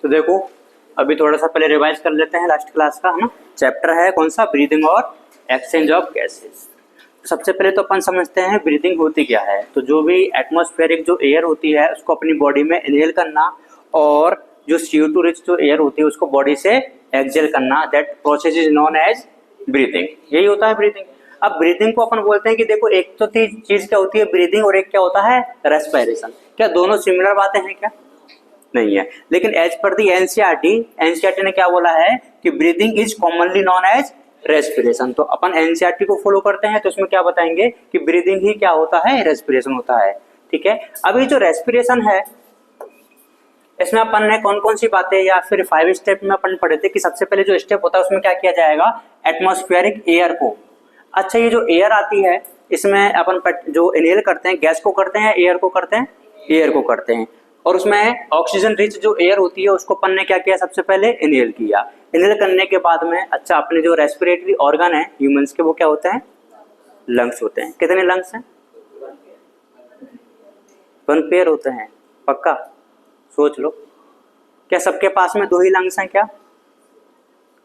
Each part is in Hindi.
तो देखो अभी थोड़ा सा पहले रिवाइज कर लेते हैं लास्ट क्लास का, है ना। चैप्टर है कौन सा, ब्रीदिंग और एक्सचेंज ऑफ गैसेस। सबसे पहले तो अपन समझते हैं ब्रीदिंग होती क्या है। तो जो भी एटमॉस्फेरिक जो एयर होती है उसको अपनी बॉडी में इनहेल करना, और जो CO2 रिच जो एयर होती है उसको बॉडी से एक्सहेल करना, that process is known as breathing. यही होता है ब्रीदिंग। अब ब्रीदिंग को अपन बोलते हैं कि देखो एक तो चीज क्या होती है ब्रीदिंग, और एक क्या होता है रेस्पिरेशन। क्या दोनों सिमिलर बातें हैं क्या? नहीं है। लेकिन एज पर दी एनसीईआरटी ने क्या बोला है कि breathing is commonly known as respiration. तो अपन एनसीईआरटी को फॉलो करते हैं तो इसमें क्या बताएंगे कि ब्रीदिंग ही क्या होता है, रेस्पिरेशन होता है। ठीक है। अभी जो रेस्पिरेशन है इसमें अपन ने कौन कौन सी बातें या फिर 5 स्टेप में अपन पढ़े थे कि सबसे पहले जो स्टेप होता है उसमें क्या किया जाएगा, एटमॉस्फेरिक एयर को। अच्छा, ये जो एयर आती है इसमें अपन जो इनहेल करते हैं गैस को करते हैं, एयर को करते हैं, एयर को करते हैं। और उसमें ऑक्सीजन रिच जो एयर होती है उसको अपन ने क्या किया, सबसे पहले इनहेल किया। इनहेल करने के बाद में अच्छा अपने जो रेस्पिरेटरी ऑर्गन है ह्यूमंस के वो क्या होते हैं, लंग्स होते हैं। कितने लंग्स हैं? 1 पेयर होते हैं। पक्का? सोच लो, क्या सबके पास में 2 ही लंग्स हैं क्या?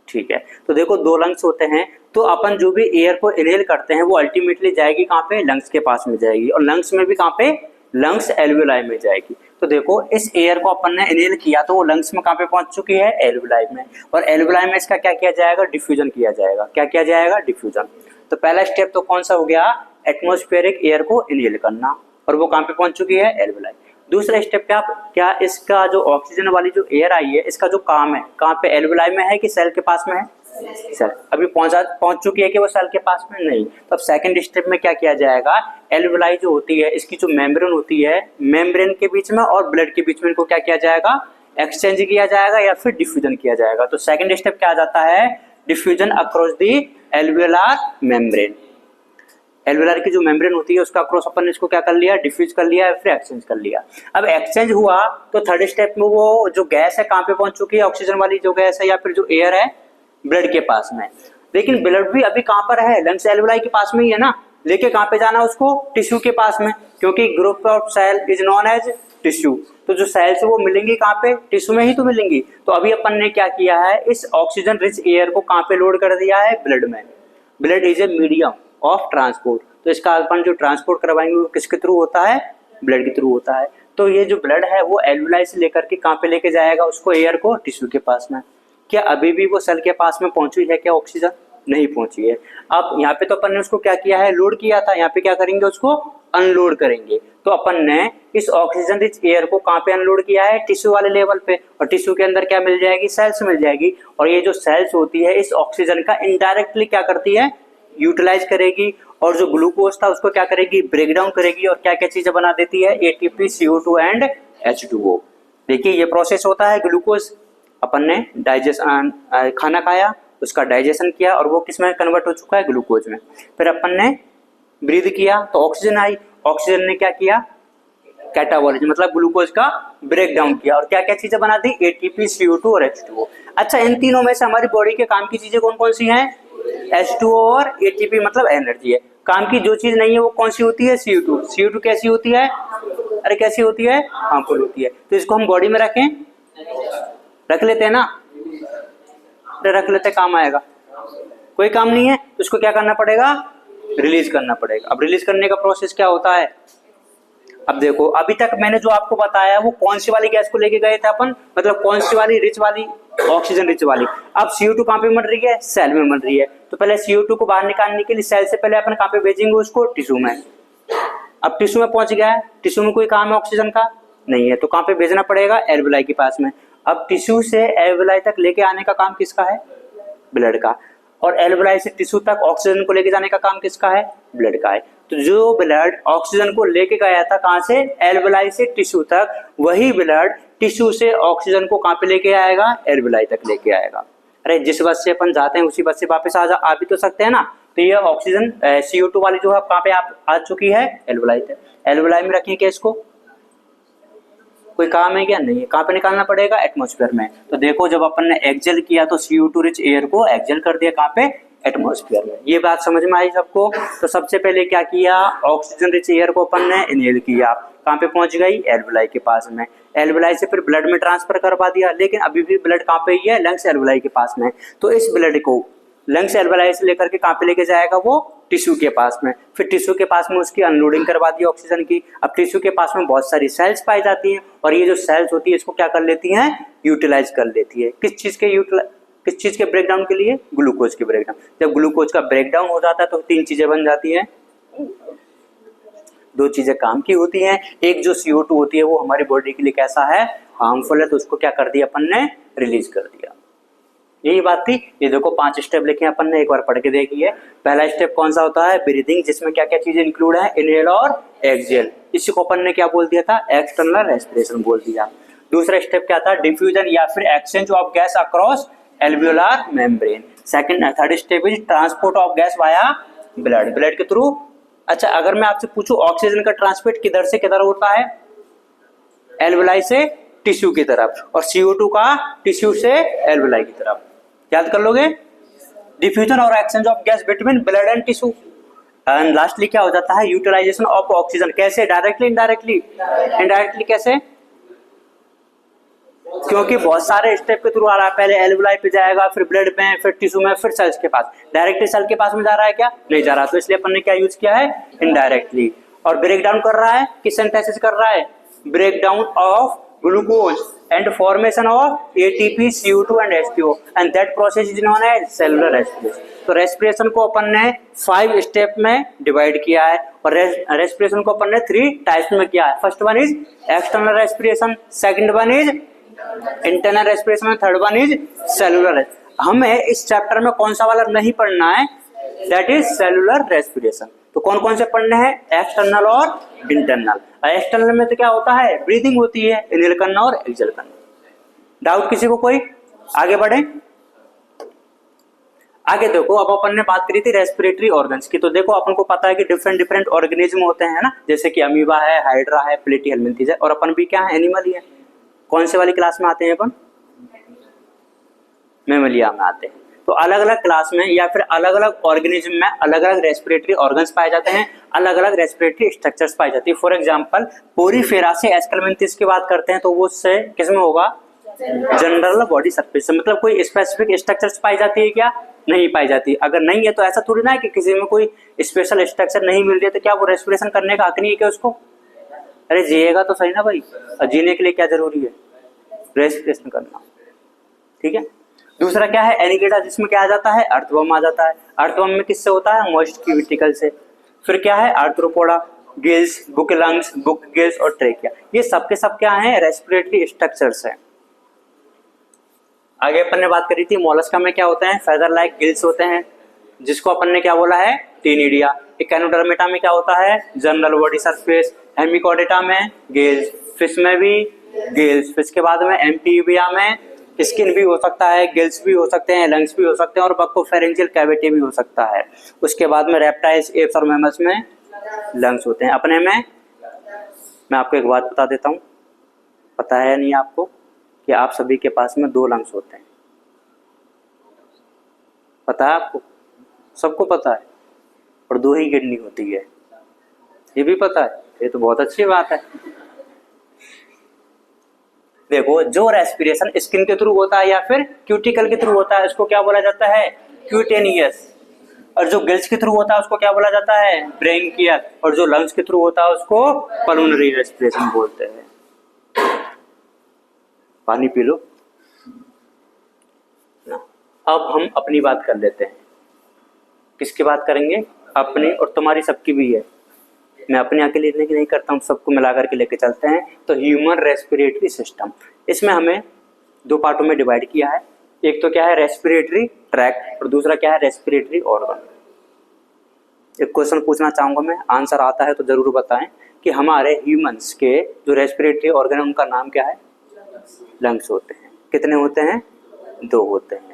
ठीक है। तो देखो 2 लंग्स होते हैं, तो अपन जो भी एयर को इनहेल करते हैं वो अल्टीमेटली जाएगी कहाँ पे, लंग्स के पास में जाएगी। और लंग्स में भी कहाँ पे, लंग्स एल्वियोलाई में जाएगी। तो देखो इस एयर को अपन ने इनहेल किया तो वो लंग्स में कहाँ पे पहुंच चुकी है, एल्वियोलाई में। और एल्वियोलाई में इसका क्या किया जाएगा, डिफ्यूजन किया जाएगा। क्या किया जाएगा, डिफ्यूजन। तो पहला स्टेप तो कौन सा हो गया, एटमॉस्फेरिक एयर को इनहेल करना, और वो कहाँ पे पहुंच चुकी है, एल्वियोलाई। दूसरा स्टेप क्या इसका जो ऑक्सीजन वाली जो एयर आई है इसका जो काम है कहाँ पे, एल्वियोलाई में है कि सेल के पास में है? सेल। अभी पहुंच चुकी है कि वो सेल के पास में नहीं। तो अब सेकंड स्टेप में क्या किया जाएगा, एल्वियोलाई जो होती है इसकी जो मेम्ब्रेन होती है, मेम्ब्रेन के बीच में और ब्लड के बीच में इनको क्या किया जाएगा, एक्सचेंज किया जाएगा या फिर डिफ्यूजन किया जाएगा। तो सेकंड स्टेप क्या आ जाता है, डिफ्यूजन अक्रॉस दी एल्वियोलार मेम्ब्रेन। एल्वियोलार की जो मेम्ब्रेन होती है उसका अक्रॉस अपन ने इसको क्या कर लिया, डिफ्यूज कर लिया या फिर एक्सचेंज कर लिया। अब एक्सचेंज हुआ तो थर्ड स्टेप में वो जो गैस है कहाँ पे पहुंच चुकी है, ऑक्सीजन वाली जो गैस है या फिर जो एयर है ब्लड के पास में। लेकिन ब्लड भी अभी कहाँ पर है, लंग्स एल्वियोलाई के पास में ही है ना। लेके कहाँ पे जाना उसको, टिश्यू के पास में, क्योंकि group of cell is known as tissue. तो जो सेल्स है वो मिलेंगी कहाँ पे, टिश्यू में ही तो मिलेंगी। तो अभी अपन ने क्या किया है, इस ऑक्सीजन रिच एयर को कहाँ पे लोड कर दिया है, ब्लड में। Blood is a medium of transport. तो इसका अपन जो ट्रांसपोर्ट करवाएंगे वो किसके थ्रू होता है, ब्लड के थ्रू होता है। तो ये जो ब्लड है वो एल्वियोलाई से लेकर के कहाँ पे लेके जाएगा उसको, एयर को, टिश्यू के पास में। क्या अभी भी वो सेल के पास में पहुंची है क्या ऑक्सीजन? नहीं पहुंची है। अब यहाँ पे तो अपन ने उसको क्या किया है, लोड किया था। यहाँ पे क्या करेंगे, उसको अनलोड करेंगे। तो अपन ने इस ऑक्सीजन रिच एयर को कहाँ पे अनलोड किया है, टिश्यू वाले लेवल पे। और टिश्यू के अंदर क्या मिल जाएगी, सेल्स मिल जाएगी। और ये जो सेल्स होती है इस ऑक्सीजन का इनडायरेक्टली क्या करती है, यूटिलाइज करेगी। और जो ग्लूकोज था उसको क्या करेगी, ब्रेक डाउन करेगी। और क्या क्या चीजें बना देती है, ATP, CO2 एंड H2O। देखिए ये प्रोसेस होता है ग्लूकोज। अपन ने डाइजेशन खाना खाया, उसका डाइजेशन किया और वो किस में कन्वर्ट हो चुका है, ग्लूकोज में। फिर अपन ने ब्रीद किया तो ऑक्सीजन आई। ऑक्सीजन ने क्या किया, कैटाबॉलिज्म मतलब ग्लूकोज का ब्रेक डाउन किया। और क्या क्या चीजें बना दी, ATP, CO2 और H2O। अच्छा, इन तीनों में से हमारी बॉडी के काम की चीजें कौन कौन सी हैं, H2O और ATP मतलब एनर्जी है। काम की जो चीज नहीं है वो कौन सी होती है, CO2। CO2 कैसी होती है, अरे कैसी होती है, हार्मफुल होती है। तो इसको हम बॉडी में रखें, रख लेते हैं ना, रख लेते, काम आएगा। कोई काम नहीं है तो इसको क्या करना पड़ेगा, रिलीज करना पड़ेगा। अब रिलीज करने का प्रोसेस क्या होता है, अब देखो अभी तक मैंने जो आपको बताया वो कौन सी वाली गैस को लेके गए थे अपन, मतलब कौन सी वाली, रिच वाली, ऑक्सीजन रिच वाली। अब CO2 कहाँ पे मिल रही है, सेल में मिल रही है। तो पहले CO2 को बाहर निकालने के लिए सेल से पहले अपन कहाँ पे भेजेंगे उसको, टिश्यू में। अब टिश्यू में पहुंच गया है, टिश्यू में कोई काम है ऑक्सीजन का नहीं है, तो कहाँ पे भेजना पड़ेगा, एल्वियोलाई के पास में। अब टिश्यू से एल्वियोलाई तक लेके आने का काम किसका है, ब्लड का। और एल्वियोलाई से टिश्यू तक ऑक्सीजन को लेके जाने का काम किसका है, ब्लड का है। तो जो ब्लड ऑक्सीजन को लेके गया था कहाँ से, एल्वियोलाई से टिश्यू तक, वही ब्लड टिश्यू से ऑक्सीजन को कहाँ पे लेके आएगा, एल्वियोलाई तक लेके आएगा। अरे जिस बस से अपन जाते हैं उसी बस से वापस आ भी तो सकते हैं ना। तो ये ऑक्सीजन CO2 वाली जो है कहाँ पे आ चुकी है, एल्वियोलाई तक। एल्वियोलाई में रखें क्या इसको, कोई काम है क्या, नहीं है। कहाँ पे निकालना पड़ेगा, एटमॉस्फेयर में। तो देखो जब अपन ने एक्सहेल किया तो CO2 रिच एयर को एक्सहेल कर दिया कहाँ पे, एटमॉस्फेयर में। ये बात समझ में आई सबको। तो सबसे पहले क्या किया, ऑक्सीजन रिच एयर को अपन ने इनहेल किया। कहाँ पे पहुंच गई, एल्वुलाई के पास में। एल्वुलाई से फिर ब्लड में ट्रांसफर करवा दिया, लेकिन अभी भी ब्लड कहाँ पे ही है, लंग्स एल्वुलाई के पास में। तो इस ब्लड को लंग्स एल्वुलाई से लेकर के कहाँ पे लेके जाएगा, वो टिश्यू के पास में। फिर टिश्यू के पास में उसकी अनलोडिंग करवा दी ऑक्सीजन की। अब टिश्यू के पास में बहुत सारी सेल्स पाई जाती हैं, और ये जो सेल्स होती है इसको क्या कर लेती हैं, यूटिलाइज कर लेती है। किस चीज के ब्रेकडाउन के लिए, ग्लूकोज के ब्रेकडाउन। जब ग्लूकोज का ब्रेकडाउन हो जाता है तो 3 चीजें बन जाती हैं। 2 चीजें काम की होती हैं, एक जो CO2 होती है वो हमारी बॉडी के लिए कैसा है, हार्मफुल है, तो उसको क्या कर दिया अपन ने, रिलीज कर दिया। यही बात थी। ये देखो 5 स्टेप लिखे अपन ने, एक बार पढ़ के देखिए। पहला स्टेप कौन सा होता है, ब्रीदिंग, जिसमें क्या क्या चीजें इंक्लूड है, इनहेल और एक्सहेल। इसी को अपन ने क्या बोल दिया था, एक्सटर्नल रेस्पिरेशन बोल दिया। दूसरा स्टेप क्या था, डिफ्यूजन या फिर exchange of gas across alveolar membrane. Third step is transport of gas via blood के थ्रू। अच्छा, अगर मैं आपसे पूछूं ऑक्सीजन का ट्रांसपोर्ट किधर से किधर होता है, एल्वुलाई से टिश्यू की तरफ, और CO2 का टिश्यू से एल्वुलाई की तरफ। याद कर लोगे, डिफ्यूजन और exchange of gas between blood and tissue. And lastly क्या हो जाता है, यूटिलाइजेशन ऑफ ऑक्सीजन। कैसे, डायरेक्टली इनडायरेक्टली। इनडायरेक्टली कैसे, क्योंकि बहुत सारे स्टेप के थ्रू आ रहा है, पहले एल्वुलाई पे जाएगा, फिर ब्लड में, फिर टिश्यू में, फिर सेल्स के पास। डायरेक्टली सेल के पास में जा रहा है क्या, नहीं जा रहा, तो इसलिए अपन ने क्या यूज किया है, इनडायरेक्टली। और ब्रेक डाउन कर रहा है, किस सिंथेसिस कर रहा है, break down of glucose and formation of ATP, CO2 and H2O, and that process is known as cellular respiration। तो रेस्पिरेशन को अपन ने 5 स्टेप में डिवाइड किया है, और रेस्पिरेशन को अपन ने 3 टाइप्स में किया है। First one is external respiration, second one is internal respiration, और थर्ड वन इज सेलुलर। हमें इस चैप्टर में कौन सा वाला नहीं पढ़ना है, दैट इज सेलुलर रेस्पिरेशन। तो कौन कौन से पढ़ने हैं, एक्सटर्नल और इंटरनल। एक्सटर्नल में तो क्या होता है, ब्रीदिंग होती है, इनहेल करना और एक्सहेल करना। डाउट किसी को कोई, आगे बढ़े। आगे देखो, अब अपन ने बात करी थी रेस्पिरेटरी ऑर्गन्स की। तो देखो अपन को पता है कि डिफरेंट ऑर्गेनिज्म होते हैं ना, जैसे कि अमीबा है, हाइड्रा है, प्लेटीहेल्मिन्थेस है, और अपन भी क्या है, एनिमल ही है। कौन से वाली क्लास में आते हैं अपन, मेमलिया में आते हैं। तो अलग अलग क्लास में या फिर अलग अलग ऑर्गेनिज्म में अलग अलग रेस्पिरेटरी ऑर्गन्स पाए जाते हैं, अलग अलग रेस्पिरेटरी स्ट्रक्चर्स पाई जाती है। फॉर एग्जांपल पोरीफेरा से एस्कल्मेंथिस की बात करते हैं तो वो उससे किसमें होगा, जनरल बॉडी सरफेस से। मतलब कोई स्पेसिफिक स्ट्रक्चर्स पाई जाती है क्या, नहीं पाई जाती। अगर नहीं है तो ऐसा थोड़ी ना है कि किसी में कोई स्पेशल स्ट्रक्चर नहीं मिल रही है तो क्या वो रेस्पिरेशन करने का हक नहीं है क्या उसको। अरे जिएगा तो सही ना भाई, और जीने के लिए क्या जरूरी है, रेस्पिरेशन करना। ठीक है। दूसरा क्या है, एनिगेटा, जिसमें क्या आ जाता है, अर्थवर्म आ जाता है। अर्थवर्म में किससे होता है, मॉइस्ट क्यूबिटिकल से। फिर क्या है, arthropoda, gills, book lungs, book gills और ट्रेकिया। ये सब के सब क्या है, रेस्पिरेटरी स्ट्रक्चर्स है। आगे अपन ने बात करी थी मोलस्का में क्या होते हैं, फेदर लाइक गिल्स होते हैं, जिसको अपन ने क्या बोला है, टीनिडिया। इकेनोडर्मेटा में क्या होता है, जनरल बॉडी सरफेस। हेमिकोडेटा में गिल्स, फिश में भी गिल्स। फिश के बाद में एम्फीबिया में स्किन भी हो सकता है, गिल्स भी हो सकते हैं, लंग्स भी हो सकते हैं, और बक्कोफेरेंजियल कैविटी भी हो सकता है। उसके बाद में रेप्टाइल्स, एप्स और मैमल्स में लंग्स होते हैं। अपने में मैं आपको एक बात बता देता हूँ, पता है नहीं आपको कि आप सभी के पास में 2 लंग्स होते हैं। पता है आपको, सबको पता है, और 2 ही किडनी होती है, ये भी पता है। ये तो बहुत अच्छी बात है। देखो, जो रेस्पिरेशन स्किन के थ्रू होता है या फिर क्यूटिकल के थ्रू होता है उसको क्या बोला जाता है, क्यूटेनियस। और जो गिल्स के थ्रू होता है उसको क्या बोला जाता है, ब्रेंकियल। और जो लंग्स के थ्रू होता है उसको पल्मोनरी रेस्पिरेशन बोलते हैं। पानी पी लो। अब हम अपनी बात कर लेते हैं। किसकी बात करेंगे, अपनी, और तुम्हारी सबकी भी है। मैं अपने अकेले नहीं करता हूँ, सबको मिला करके लेके चलते हैं। तो ह्यूमन रेस्पिरेटरी सिस्टम, इसमें हमें 2 पार्टों में डिवाइड किया है। एक तो क्या है, रेस्पिरेटरी ट्रैक्ट, और दूसरा क्या है, रेस्पिरेटरी ऑर्गन। एक क्वेश्चन पूछना चाहूंगा मैं, आंसर आता है तो जरूर बताएं कि हमारे ह्यूमंस के जो रेस्पिरेटरी ऑर्गन है उनका नाम क्या है, लंग्स होते हैं। कितने होते हैं, 2 होते हैं।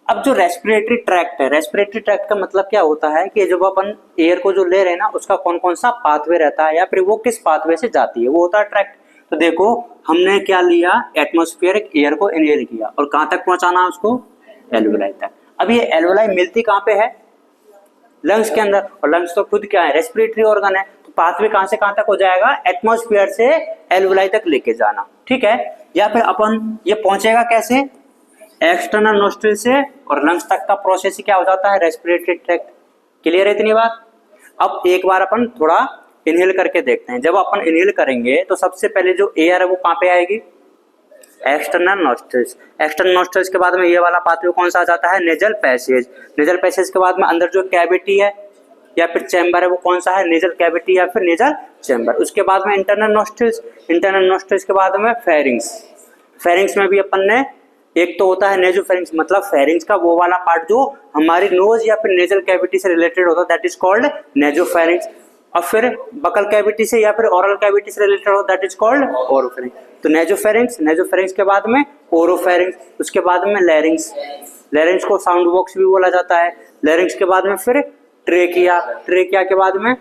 अब जो रेस्पिरेटरी ट्रैक्ट है, रेस्पिरेटरी ट्रैक्ट का मतलब क्या होता है कि जब अपन एयर को जो ले रहे हैं ना, उसका कौन कौन सा पाथवे रहता है या फिर वो किस पाथवे से जाती है, वो होता है ट्रैक्ट। तो देखो, हमने क्या लिया, एटमॉस्फेरिक एयर को इनहेल किया, और कहां तक पहुंचाना उसको, एल्वुलाई तक। अब ये एल्वुलाई मिलती कहां पे है, लंग्स के अंदर। और लंग्स तो खुद क्या है, रेस्पिरेटरी ऑर्गन है। तो पाथवे कहां से कहां तक हो जाएगा, एटमॉस्फेयर से एल्वुलाई तक लेके जाना, ठीक है। या फिर अपन ये पहुंचेगा कैसे, एक्सटर्नल नोस्ट्रिल से और लंग्स तक का प्रोसेस क्या हो जाता है, रेस्पिरेटरी ट्रैक्ट। क्लियर है इतनी बात। अब एक बार अपन थोड़ा इनहेल करके देखते हैं। जब अपन इनहेल करेंगे तो सबसे पहले जो एयर है वो कहां पे आएगी, एक्सटर्नल नोस्ट्रिल्स। एक्सटर्नल नोस्ट्रिल्स के बाद में ये वाला पाथवे कौन सा आ जाता है, नेजल पैसेज। नेजल पैसेज के बाद में अंदर जो कैविटी है या फिर चैम्बर है वो कौन सा है, नेजल कैविटी या फिर नेजल चैम्बर। उसके बाद में इंटरनल नोस्ट्रिल्स। इंटरनल नोस्ट्रिल्स के बाद में फेरिंग्स। फेरिंग्स में भी अपन ने एक तो होता है नेजोफेरिंग्स, मतलब फेरिंग्स का वो वाला पार्ट जो हमारी नोज या फिर नेजल कैविटी से रिलेटेड होता है, दैट इज कॉल्ड नेजोफेरिंग्स। और फिर बकल कैविटी से या फिर ओरल कैविटी से रिलेटेड होता है, दैट इज कॉल्ड ओरोफेरिंग्स। तो नेजोफेरिंग्स, नेजोफेरिंग्स के बाद में ओरोफेरिंग्स, उसके बाद में लैरिंग्स। लैरिंग्स को साउंड बॉक्स भी बोला जाता है। लैरिंग्स के बाद में फिर ट्रेकिया, ट्रेकिया के बाद में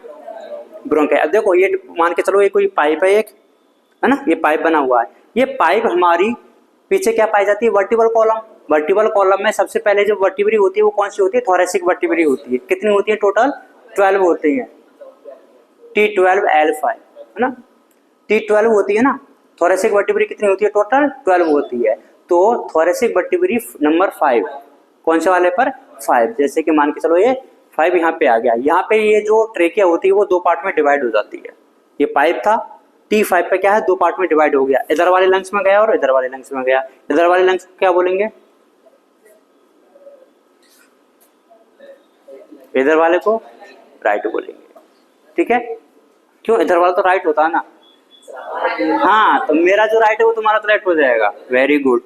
ब्रोंकाई। अब देखो ये मान के चलो ये कोई पाइप है एक, है ना, ये पाइप बना हुआ है। ये पाइप हमारी पीछे क्या पाई जाती है, वर्टिबल कॉलम। वर्टिबल कॉलम में सबसे पहले जो वर्टिब्री होती है वो कौन सी होती है, थोरेसिक वर्टिब्री होती है। कितनी होती है टोटल, 12 होती है, T12L5, है ना, T12 होती है ना। थोरेसिक वर्टिब्री कितनी होती है, टोटल 12 होती है। तो थोरेसिक वर्टिब्री नंबर 5 कौन से वाले पर, 5। जैसे कि मान के चलो ये 5 यहाँ पे आ गया। यहाँ पे ये जो ट्रेकिया होती है वो दो पार्ट में डिवाइड हो जाती है। ये पाइप था, T5 पे क्या है, दो पार्ट में डिवाइड हो गया। इधर वाले लंग्स में गया और इधर वाले लंग्स में गया। इधर वाले लंग्स को क्या बोलेंगे, इधर वाले को राइट बोलेंगे, ठीक है। क्यों, इधर वाला तो राइट होता है ना। हाँ, तो मेरा जो राइट है वो तुम्हारा तो लेफ्ट हो जाएगा। वेरी गुड,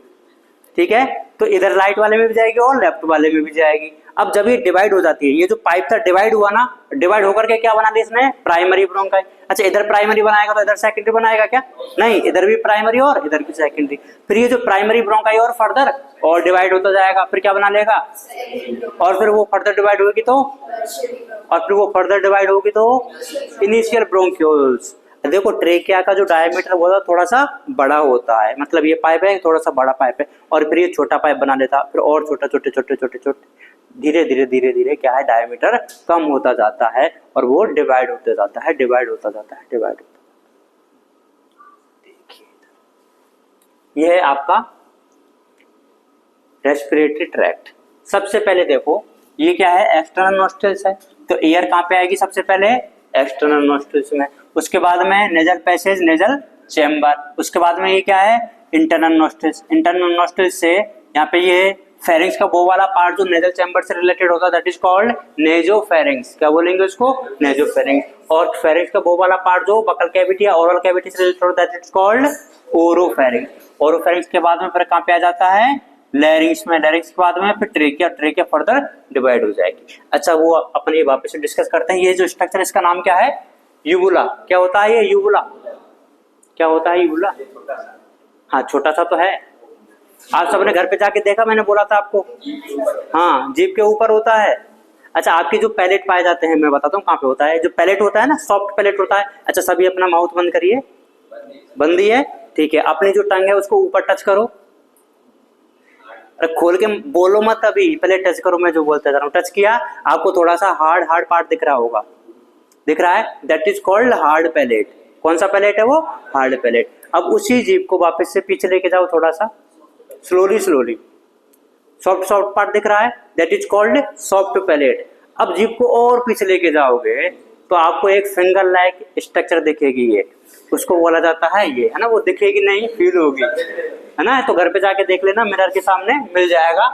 ठीक है। तो इधर राइट वाले में भी जाएगी और लेफ्ट वाले में भी जाएगी। अब जब ये डिवाइड हो जाती है, ये जो पाइप था डिवाइड हुआ ना, डिवाइड होकर के क्या बना दिया इसने, प्राइमरी ब्रोंकाई। अच्छा, इधर प्राइमरी बनाएगा तो इधर सेकेंडरी बनाएगा क्या, नहीं, इधर भी प्राइमरी और इधर भी सेकेंडरी। फिर ये जो प्राइमरी ब्रोंकाई और फर्दर और डिवाइड होता जाएगा, फिर क्या बना लेगा, और फिर वो फर्दर डिवाइड होगी तो, और फिर वो फर्दर डिवाइड होगी तो इनिशियल ब्रोंक्यूल्स। देखो ट्रेकिया का जो डायमीटर वो थोड़ा सा बड़ा होता है, मतलब ये पाइप है थोड़ा सा बड़ा पाइप है, और फिर ये छोटा पाइप बना लेता, फिर और छोटा छोटे छोटे छोटे छोटे धीरे धीरे धीरे धीरे क्या है, डायमीटर कम होता जाता है और वो डिवाइड होते जाता है, डिवाइड होता जाता है, डिवाइड होता। देखिए ये है आपका रेस्पिरेटरी ट्रैक्ट। सबसे पहले देखो ये क्या है, एक्सटर्नल नोस्ट्रिल्स है, तो एयर कहाँ पे आएगी, सबसे पहले एक्सटर्नल नोस्ट्रिल्स में। उसके बाद में नेजल पैसेज, नेजल चैम्बर। उसके बाद में ये क्या है, इंटरनल नोस्ट्रिल्स। इंटरनल नोस्ट्रिल्स से यहाँ पे ये फेरिंग्स का वो वाला पार्ट जो नेजल चैम्बर से रिलेटेड होता है, दैट इज कॉल्ड नेजोफेरिंग्स। क्या बोलेंगे उसको, नेजोफेरिंग्स। और फेरिंग्स का वो वाला पार्ट जो बकल कैविटी या ओरल कैविटी से रिलेटेड होता है, that is called oropharynx. Oropharynx के बाद में फिर कहाँ पे आ जाता है, लैरिंग्स में। लैरिंग्स के बाद में फिर ट्रेकिया, ट्रेकिया फर्दर डिवाइड हो जाएगी। अच्छा, वो अपन ये वापस से डिस्कस करते हैं। ये जो स्ट्रक्चर इसका नाम क्या है, यूबुला। क्या होता है ये यूबुला, क्या होता है यूबुला, हाँ छोटा सा तो है। आप सबने घर पे जाके देखा, मैंने बोला था आपको, हाँ जीभ के ऊपर होता है। अच्छा, आपके जो पैलेट पाए जाते हैं मैं बताता हूँ कहाँ पे होता है। जो पैलेट होता है ना, सॉफ्ट पैलेट होता है। अच्छा सभी अपना माउथ बंद करिए, बंदी है, ठीक है। अपनी जो टंग है उसको ऊपर टच करो, अरे खोल के बोलो मत अभी, पहले टच करो, मैं जो बोलता जा रहा हूँ। टच किया, आपको थोड़ा सा हार्ड हार्ड पार्ट दिख रहा होगा, दिख रहा है, that is called hard palate. कौन सा पैलेट है वो, हार्ड पैलेट। अब उसी जीभ को वापस से पीछे लेके जाओ थोड़ा सा, slowly slowly, soft soft part दिख रहा है, that is called soft palate. अब जीभ को और पीछे लेके जाओगे तो आपको एक फिंगर लाइक स्ट्रक्चर दिखेगी, ये उसको बोला जाता है, ये है ना, वो दिखेगी नहीं, फील होगी, है ना। तो घर पे जाके देख लेना, मिरर के सामने मिल जाएगा।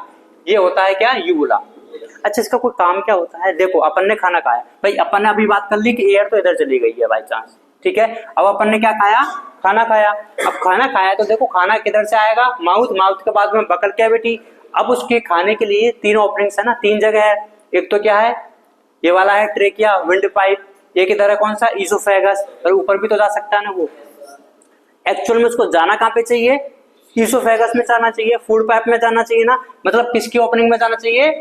ये होता है क्या, यूबुला। अच्छा, इसका कोई काम क्या होता है, देखो अपन ने खाना खाया भाई, अपन ने अभी बात कर ली कि एयर तो इधर चली गई है बाई चांस, ठीक है। अब अपन ने क्या खाया, खाना खाया। अब खाना खाया तो देखो खाना किधर से आएगा, माउथ, माउथ के बाद में बकल कैविटी। अब उसके खाने के लिए तीन ओपनिंग्स है ना, तीन जगह है। एक तो क्या है, ये वाला है ट्रेकिया, विंड पाइप। ये किधर है, कौन सा, ईसोफेगस, और ऊपर भी तो जा सकता है ना वो। एक्चुअल में उसको जाना कहाँ पे चाहिए, ईसोफेगस में जाना चाहिए, फूड पाइप में जाना चाहिए ना, मतलब किसकी ओपनिंग में जाना चाहिए,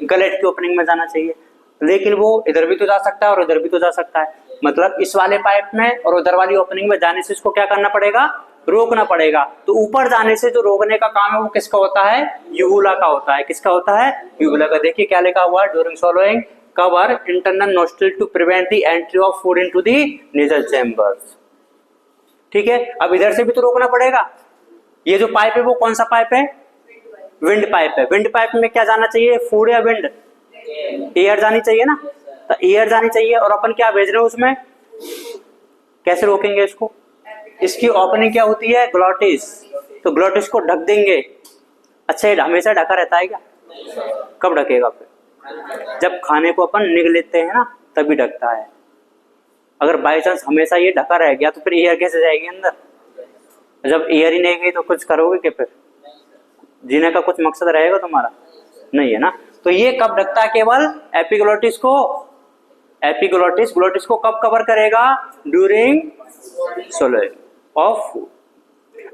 गलेट की ओपनिंग में जाना चाहिए। लेकिन वो इधर भी तो जा सकता है और इधर भी तो जा सकता है, मतलब इस वाले पाइप में और उधर वाली ओपनिंग में जाने से इसको क्या करना पड़ेगा, रोकना पड़ेगा। तो ऊपर जाने से जो रोकने का काम है वो किसका होता है, यूबुला का होता है। किसका होता है, यूबुला का। देखिए क्या लिखा हुआ है, during swallowing cover internal nostril to prevent the entry of food into the nasal chambers। ठीक है, अब इधर से भी तो रोकना पड़ेगा। ये जो पाइप है वो कौन सा पाइप है? विंड पाइप है। विंड पाइप में क्या जाना चाहिए? फूड या विंड? एयर जानी चाहिए ना, तो एयर जानी चाहिए। और अपन क्या भेज रहे हैं उसमें? कैसे रोकेंगे इसको? इसकी ओपनिंग क्या होती है? ग्लोटिस। तो ग्लोटिस को ढक देंगे। अच्छा, ये हमेशा ढका रहता है क्या? कब ढकेगा? फिर जब खाने को अपन निगल लेते हैं ना, तभी ढकता है। अगर बाई चांस हमेशा ये ढका रह गया तो फिर एयर कैसे जाएगी अंदर? जब एयर ही नहीं गई तो कुछ करोगे क्या? फिर जीने का कुछ मकसद रहेगा तुम्हारा? नहीं है ना। तो ये कब ढकता है? केवल एपिग्लोटिस को। एपिग्लोटिस ग्लोटिस को कब कवर करेगा? During swallowing of food.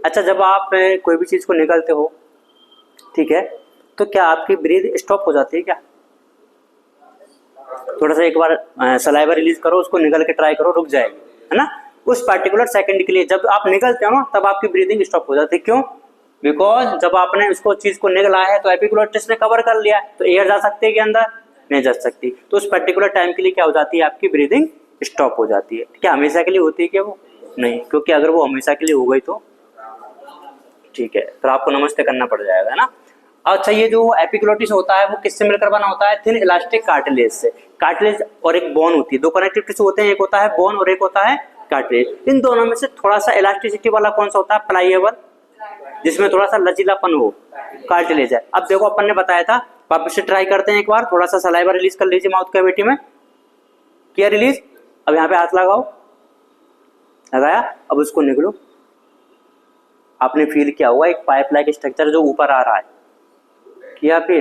अच्छा, जब आप कोई भी चीज को निगलते हो, ठीक है, तो क्या आपकी ब्रीथ स्टॉप हो जाती है क्या? थोड़ा सा एक बार सलाइवा रिलीज करो, उसको निगल के ट्राई करो, रुक जाएगी, है ना। उस पर्टिकुलर सेकंड के लिए जब आप निगलते हो ना, तब आपकी ब्रीदिंग स्टॉप हो जाती है। क्यों? बिकॉज जब आपने उसको चीज को निगला है तो एपिग्लोटिस ने कवर कर लिया है, तो एयर जा सकती है कि अंदर? नहीं जा सकती। तो उस पर्टिकुलर टाइम के लिए क्या हो जाती है? आपकी ब्रीदिंग स्टॉप हो जाती है। क्या हमेशा के लिए होती है क्या वो? नहीं, क्योंकि अगर वो हमेशा के लिए हो गई तो ठीक है, फिर आपको नमस्ते करना पड़ जाएगा, है ना। अच्छा, ये जो एपिग्लोटिस होता है वो किससे मिलकर बना होता है? थिन इलास्टिक कार्टिलेज से। कार्टिलेज और एक बोन होती है, दो कनेक्टिव टिश्यू होते हैं, एक होता है बोन और एक होता है कार्टिलेज। इन दोनों में से थोड़ा सा इलास्टिसिटी वाला कौन सा होता है? प्लाइएबल, जिसमें थोड़ा सा लचीलापन हो, कार्टिलेज है। अब देखो, अपन ने बताया था, वापस से ट्राई करते हैं एक बार। थोड़ा सा सलाइवा रिलीज कर लीजिए माउथ कैविटी में। किया रिलीज? अब यहाँ पे हाथ लगाओ, लगाया, अब उसको निगलो। आपने फील किया हुआ एक पाइप लाइक स्ट्रक्चर जो ऊपर आ रहा है, किया? फिर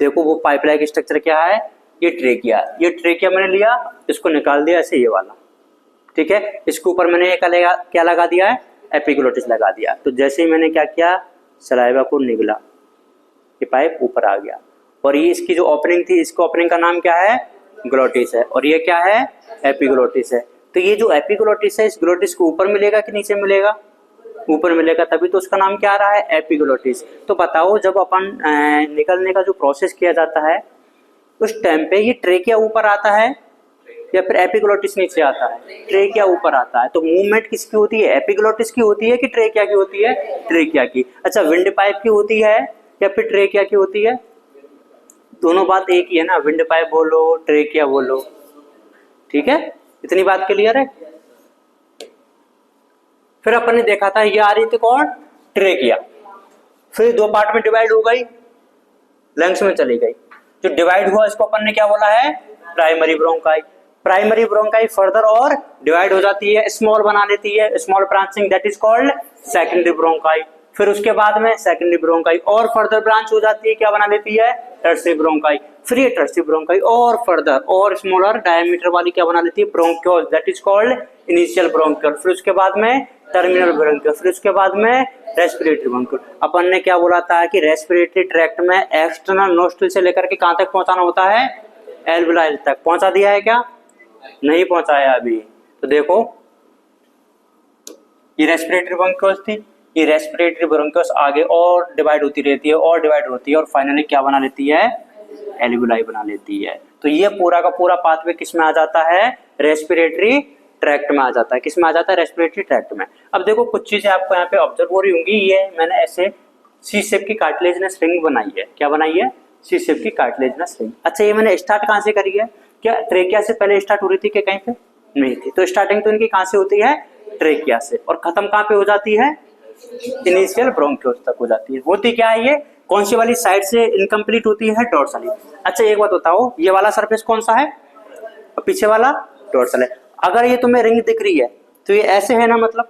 देखो वो पाइप लाइक स्ट्रक्चर क्या है? ये ट्रेकिया। ये ट्रेकिया मैंने लिया, इसको निकाल दिया ऐसे, ये वाला, ठीक है। इसके ऊपर मैंने क्या लगा दिया है? एपिग्लोटिस लगा दिया। तो जैसे ही मैंने क्या किया, सलाइवा को निगला, ये पाइप ऊपर आ गया। और ये इसकी जो ओपनिंग थी, इसकी ओपनिंग का नाम क्या है? ग्लोटिस है। और ये क्या है? एपिग्लोटिस है। तो ये जो एपिग्लोटिस है, इस ग्लोटिस को ऊपर मिलेगा कि नीचे मिलेगा? ऊपर मिलेगा, तभी तो उसका नाम क्या आ रहा है? एपिग्लोटिस। तो बताओ, जब अपन निकलने का जो प्रोसेस किया जाता है, उस टाइम पे ये ट्रेकिया ऊपर आता है या फिर एपिग्लोटिस नीचे आता है? ट्रेकिया ऊपर आता है। तो मूवमेंट किसकी होती है? एपिग्लोटिस की होती है कि ट्रेकिया की होती है? ट्रेकिया की। अच्छा, विंड पाइप की होती है या फिर ट्रेकिया की होती है? दोनों बात एक ही है ना, विंड पाइप बोलो, ट्रेकिया बोलो, ठीक है। इतनी बात क्लियर है। फिर अपन ने देखा था, ये आ रही थी कौन? ट्रेकिया। फिर दो पार्ट में डिवाइड हो गई, लंग्स में चली गई। जो डिवाइड हुआ इसको अपन ने क्या बोला है? Primary bronchi. Primary bronchi further और डिवाइड हो जाती है, स्मॉल बना लेती है, small branching, that is called secondary bronchi. फिर उसके बाद में सेकेंडरी ब्रोंकाई और फर्दर ब्रांच हो जाती है, क्या बना लेती है? Tertiary bronchi. फिर ये टर्शियरी ब्रोंकाई और फर्दर और स्मॉलर डायमीटर वाली क्या बना लेती है? Bronchioles, that is called initial bronchiole. फिर उसके बाद में टर्मिनल ब्रोंक्यूल, फिर उसके बाद में रेस्पिरेटरी ब्रोंक्यूल। अपन ने क्या बोला था कि रेस्पिरेटरी ट्रैक्ट में एक्सटर्नल नोस्ट्रिल से लेकर के कहां तक पहुंचाना होता है? एल्वियोलाई तक। पहुंचा दिया है क्या? नहीं पहुंचाया अभी। तो देखो, ये रेस्पिरेटरी ब्रोंक्यूल्स थी, ये रेस्पिरेटरी ब्रोंक्यूल्स आगे और डिवाइड होती रहती है और डिवाइड होती है और फाइनली क्या बना लेती है? एल्वियोलाई बना लेती है। तो ये पूरा का पूरा पाथवे किस में आ जाता है? रेस्पिरेटरी ट्रैक्ट में आ जाता है। किस में आ जाता है? रेस्पिरेटरी ट्रैक्ट में। अब देखो, कुछ चीजें आपको यहाँ पे ऑब्जर्व हो रही होंगी। ये मैंने ऐसे सी शेप की कार्टिलेजिनस रिंग बनाई है। क्या बनाई है? सी शेप की कार्टिलेजिनस रिंग। अच्छा, ये मैंने स्टार्ट कहाँ से करी है? क्या ट्रेकिया से पहले स्टार्ट हो रही थी कि कहीं पे? नहीं थी। तो स्टार्टिंग तो इनकी कहाँ से होती है? ट्रेकिया से। और खत्म कहाँ पे हो जाती है? इनिशियल ब्रोंक्यूल्स तक हो जाती है। होती क्या है ये? कौन सी वाली साइड से इनकम्प्लीट होती है? डॉर्सली। अच्छा, एक बात बताओ, ये वाला सरफेस कौन सा है और पीछे वाला डॉर्सल है। अगर ये तुम्हें रिंग दिख रही है तो ये ऐसे है ना, मतलब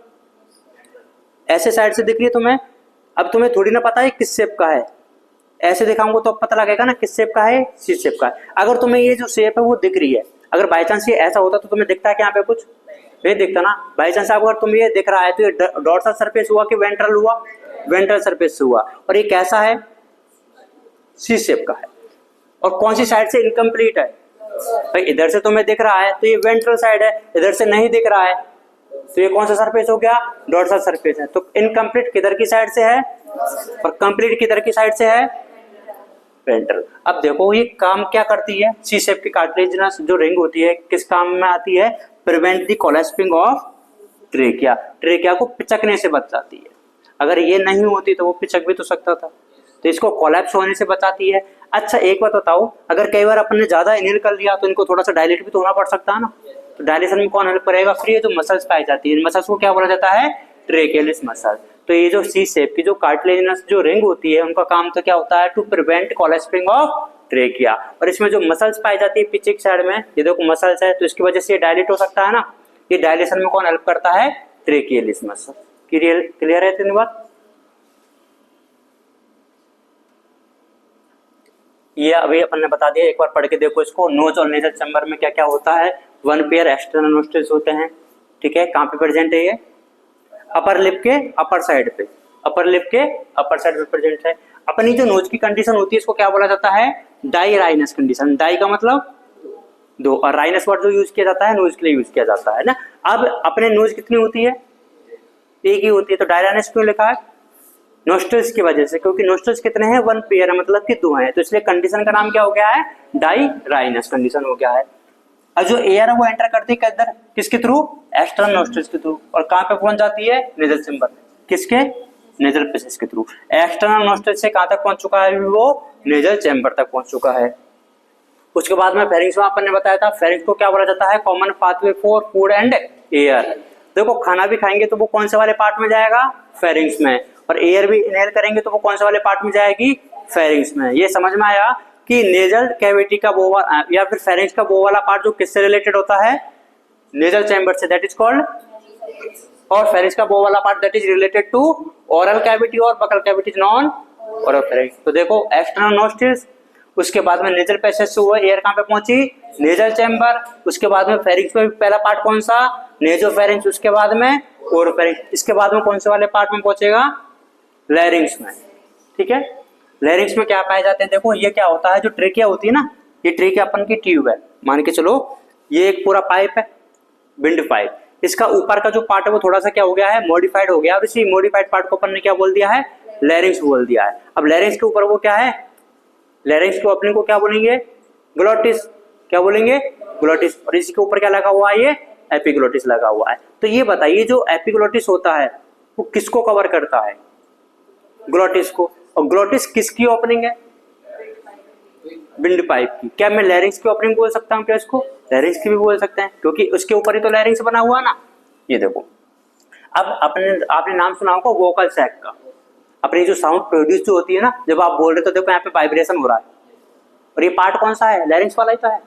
ऐसे साइड से दिख रही है तुम्हें। अब तुम्हें थोड़ी ना पता है किस शेप का है, ऐसे दिखाऊंगा तो अब पता लगेगा ना किस शेप का है, सी शेप का है। अगर तुम्हें ये जो शेप है वो दिख रही है, अगर बाई चांस ये ऐसा होता तो तुम्हें दिखता है कि यहाँ पे कुछ नहीं दिखता ना। बाई चांस अगर तुम्हें ये दिख रहा है तो ये डॉर्सल सरफेस हुआ कि वेंट्रल हुआ? वेंट्रल सरफेस से हुआ। और ये कैसा है? सी शेप का है। और कौन सी साइड से इनकम्प्लीट है? भाई इधर से तुम्हें दिख रहा है तो ये वेंट्रल साइड है, इधर से नहीं दिख रहा है तो ये कौन सा सरफेस हो गया? डॉर्सल सरफेस है। तो इनकम्प्लीट किधर की साइड से है और कंप्लीट किधर की साइड से है? वेंट्रल। अब देखो ये काम क्या करती है, सी शेप की कार्टिलेजिनस जो रिंग होती है किस काम में आती है, prevent the collapsing of trachea, trachea को पिचकने से बचाती है। अगर ये नहीं होती तो वो पिचक भी तो सकता था, तो इसको कोलैप्स होने से बचाती है। अच्छा एक बात बताओ, अगर कई बार अपन ने ज्यादा इनहेल कर लिया तो इनको थोड़ा सा डायलेट भी तो होना पड़ सकता है ना, तो डायलेशन में कौन हेल्प करेगा, फिर ये जो मसल्स पाई जाती है, इन मसल्स को क्या बोला जाता है, ट्रेकियलिस मसल। तो ये जो सी शेप की जो कार्टिलेजिनस जो रिंग होती है उनका काम तो क्या होता है, to prevent collapsing of trachea. और इसमें जो मसल्स पाई जाती है पीछे की साइड में, ये देखो मसल्स है, तो इसकी वजह से ये डायलेट हो सकता है ना, ये डायलेशन में कौन हेल्प करता है, ट्रेकियलिस मसल। क्लियर है इतनी बात। ये अभी अपन ने बता दिया, एक बार पढ़ के देखो इसको। नोज और नेजल चैम्बर में क्या क्या होता है, वन पेयर एक्सटर्नल नोस्ट्रिल्स होते हैं, ठीक है। कहाँ पे प्रेजेंट है ये, अपर लिप के अपर साइड पे, अपर लिप के अपर साइड पे प्रेजेंट है। अपनी जो नोज की कंडीशन होती है इसको क्या बोला जाता है, डाई राइनस कंडीशन। डाई का मतलब दो, और राइनस वर्ड जो यूज किया जाता है नोज के लिए यूज किया जाता है ना। अब अपने नोज कितनी होती है, एक ही होती है, तो डाई राइनस क्यों लिखा है, नोस्ट्रिल्स की वजह से, क्योंकि नोस्ट्रिल्स कितने हैं, वन पेयर है, मतलब कि दो हैं, तो इसलिए कंडीशन का नाम क्या हो गया है, डाई राइनस कंडीशन हो गया है। और जो एयर है वो एंटर करती है किधर, किसके थ्रू, एक्सटर्नल नोस्ट्रिल्स के थ्रू, और कहां पे पहुंच जाती है, नेजल चैम्बर, किसके, नेजल पैसेज के थ्रू। एक्सटर्नल नोस्ट्रिल से कहां तक पहुंच चुका है, वो नेजल चैम्बर तक पहुंच चुका है। उसके बाद में फेरिंग्स में अपन ने बताया था, फेरिंग्स को क्या बोला जाता है, common pathway for food and air. देखो खाना भी खाएंगे तो वो कौन से वाले पार्ट में जाएगा, फेरिंग्स में, और एयर भी इनहेल करेंगे तो वो कौन से वाले पार्ट में जाएगी, फेरिंग्स में। ये समझ में आया कि नेजल कैविटी का वो या फिर फेरिंग्स का वो वाला पार्ट जो किससे रिलेटेड होता है, नेजल चैम्बर से, दैट इज कॉल्ड, और फेरिंग्स का वो वाला part that is related to oral cavity और buccal cavity is non oral pharynx. तो देखो एक्सटर्नल नोस्ट्रिल्स, उसके बाद में नेजल पैसेज से हुआ एयर कहां पे पहुंची, नेजल चैम्बर, उसके बाद में फेरिंग्स में पहला पार्ट कौन सा, नेजोफेरिंग्स, उसके बाद में ओरोफेरिंग्स, इसके बाद में कौन से वाले पार्ट में पहुंचेगा, लैरिंग्स में, ठीक है। लैरिंग्स में क्या पाए जाते हैं, देखो ये क्या होता है, जो ट्रेकिया होती है ना, ये ट्रेकिया अपन की ट्यूब है, मान के चलो ये एक पूरा पाइप है, विंड पाइप, इसका ऊपर का जो पार्ट है वो थोड़ा सा क्या हो गया है, मॉडिफाइड हो गया, और इसी मॉडिफाइड पार्ट को अपन ने क्या बोल दिया है, लैरिंग्स बोल दिया है। अब लैरिंग्स के ऊपर वो क्या है, लैरिंग्स को अपने को क्या बोलेंगे, ग्लोटिस, क्या बोलेंगे, ग्लोटिस, और इसी के ऊपर क्या लगा हुआ है, ये एपिग्लोटिस लगा हुआ है। तो ये बताइए जो एपिग्लोटिस होता है वो किसको कवर करता है, ग्लोटिस को, और ग्लोटिस किसकी ओपनिंग है, विंड पाइप की। क्या मैं लैरिंग्स की ओपनिंग बोल सकता हूँ क्या इसको, लैरिंग्स की भी बोल सकते हैं, क्योंकि उसके ऊपर ही तो लैरिंग्स बना हुआ ना। ये देखो अब आपने नाम सुना होगा वोकल सैक का, अपनी जो साउंड प्रोड्यूस जो होती है ना, जब आप बोल रहे तो देखो यहाँ पे वाइब्रेशन हो रहा है, और ये पार्ट कौन सा है, लैरिंग्स वाला ही तो है।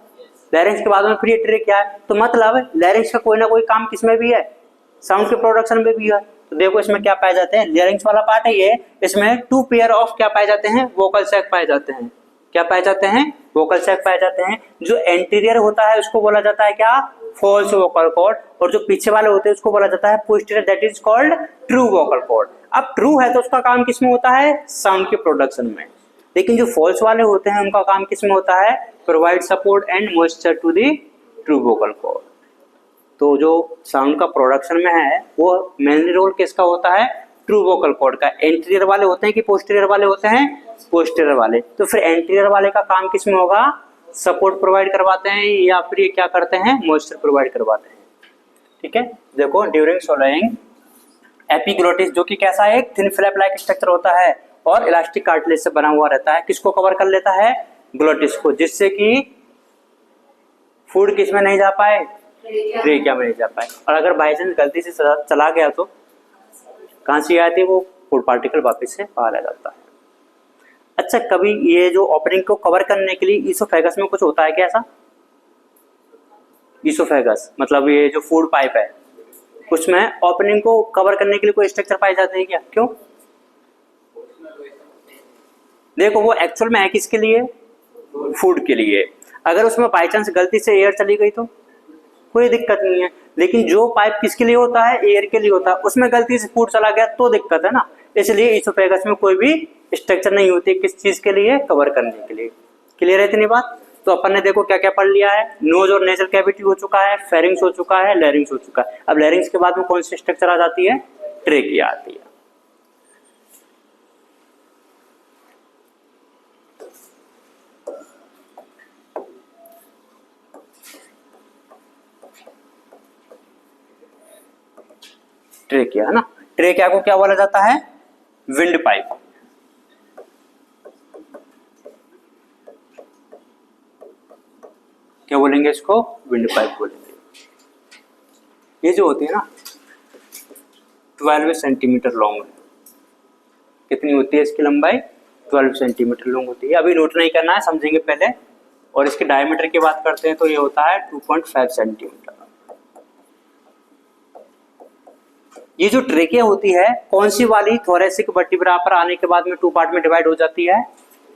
लैरिंग्स के बाद में फिर ये ट्रेकिया है, तो मतलब लैरिंग्स का कोई ना कोई काम किसमें भी है, साउंड के प्रोडक्शन में भी है। तो देखो इसमें क्या पाए जाते हैं, लैरिंग्स वाला पार्ट है ये, इसमें टू पेयर ऑफ क्या पाए जाते हैं, वोकल सैक पाए जाते हैं। क्या पाए जाते हैं, वोकल सैक पाए जाते हैं। जो एंटीरियर होता है उसको बोला जाता है क्या, फॉल्स वोकल कॉर्ड, और जो पीछे वाले होते हैं उसको बोला जाता है posterior, that is called true vocal cord. अब ट्रू है तो उसका काम किसमें होता है, साउंड के प्रोडक्शन में, लेकिन जो फॉल्स वाले होते हैं उनका काम किसमें होता है, provide support and moisture to the true vocal cord. तो जो साउंड का प्रोडक्शन में है वो मेनली रोल किसका होता है, ट्रू वोकल कॉर्ड का। एंटीरियर वाले होते हैं कि पोस्टीरियर वाले होते हैं, पोस्टीरियर वाले। तो फिर एंटीरियर वाले का काम किसमें होगा, सपोर्ट प्रोवाइड करवाते हैं, या फिर ये क्या करते हैं, मॉइस्चर प्रोवाइड करवाते हैं, ठीक है। देखो ड्यूरिंग सोलोइंग एपिग्लोटिस जो कि कैसा है, एक थिन फ्लैप लाइक स्ट्रक्चर होता है और इलास्टिक कार्टिलेज से बना हुआ रहता है, किसको कवर कर लेता है, ग्लोटिस को, जिससे कि फूड किसमें नहीं जा पाए, ट्रेकिया में नहीं जा पाए। और अगर बाई चांस गलती से चला गया तो कहाँ से आती है, वो फूड पार्टिकल वापस से बाहर आ जाता है। अच्छा कभी ये जो ओपनिंग को कवर करने के लिए ईसोफेगस में कुछ होता है क्या ऐसा, ईसोफेगस मतलब ये जो फूड पाइप है उसमें ओपनिंग को कवर करने के लिए कोई स्ट्रक्चर पाए जाते हैं क्या, क्यों, देखो वो एक्चुअल में है किसके लिए, फूड के लिए। अगर उसमें बाई चांस गलती से एयर चली गई तो कोई दिक्कत नहीं है, लेकिन जो पाइप किसके लिए होता है, एयर के लिए होता है, उसमें गलती से फूड चला गया तो दिक्कत है ना। इसलिए ईसोफेगस में कोई भी स्ट्रक्चर नहीं होती, किस चीज के लिए, कवर करने के लिए। क्लियर है इतनी बात। तो अपन ने देखो क्या क्या पढ़ लिया है, नोज और नेजल कैविटी हो चुका है, फेरिंग्स हो चुका है, लैरिंग्स हो चुका है। अब लैरिंग्स के बाद में कौन सी स्ट्रक्चर आ जाती है, ट्रेकिया आती है। ट्रेकिया है ना। ट्रेकिया को क्या बोला जाता है? Wind pipe. क्या बोलेंगे इसको? विंड पाइप बोलेंगे। ये जो होती है ना 12 सेंटीमीटर लॉन्ग है। कितनी होती है इसकी लंबाई? 12 सेंटीमीटर लॉन्ग होती है। अभी नोट नहीं करना है, समझेंगे पहले। और इसके डायमीटर की बात करते हैं तो ये होता है 2.5 सेंटीमीटर। ये जो ट्रेकिया होती है कौन सी वाली? थोरेसिक वर्टिब्रा पर आने के बाद में 2 पार्ट में डिवाइड हो जाती है,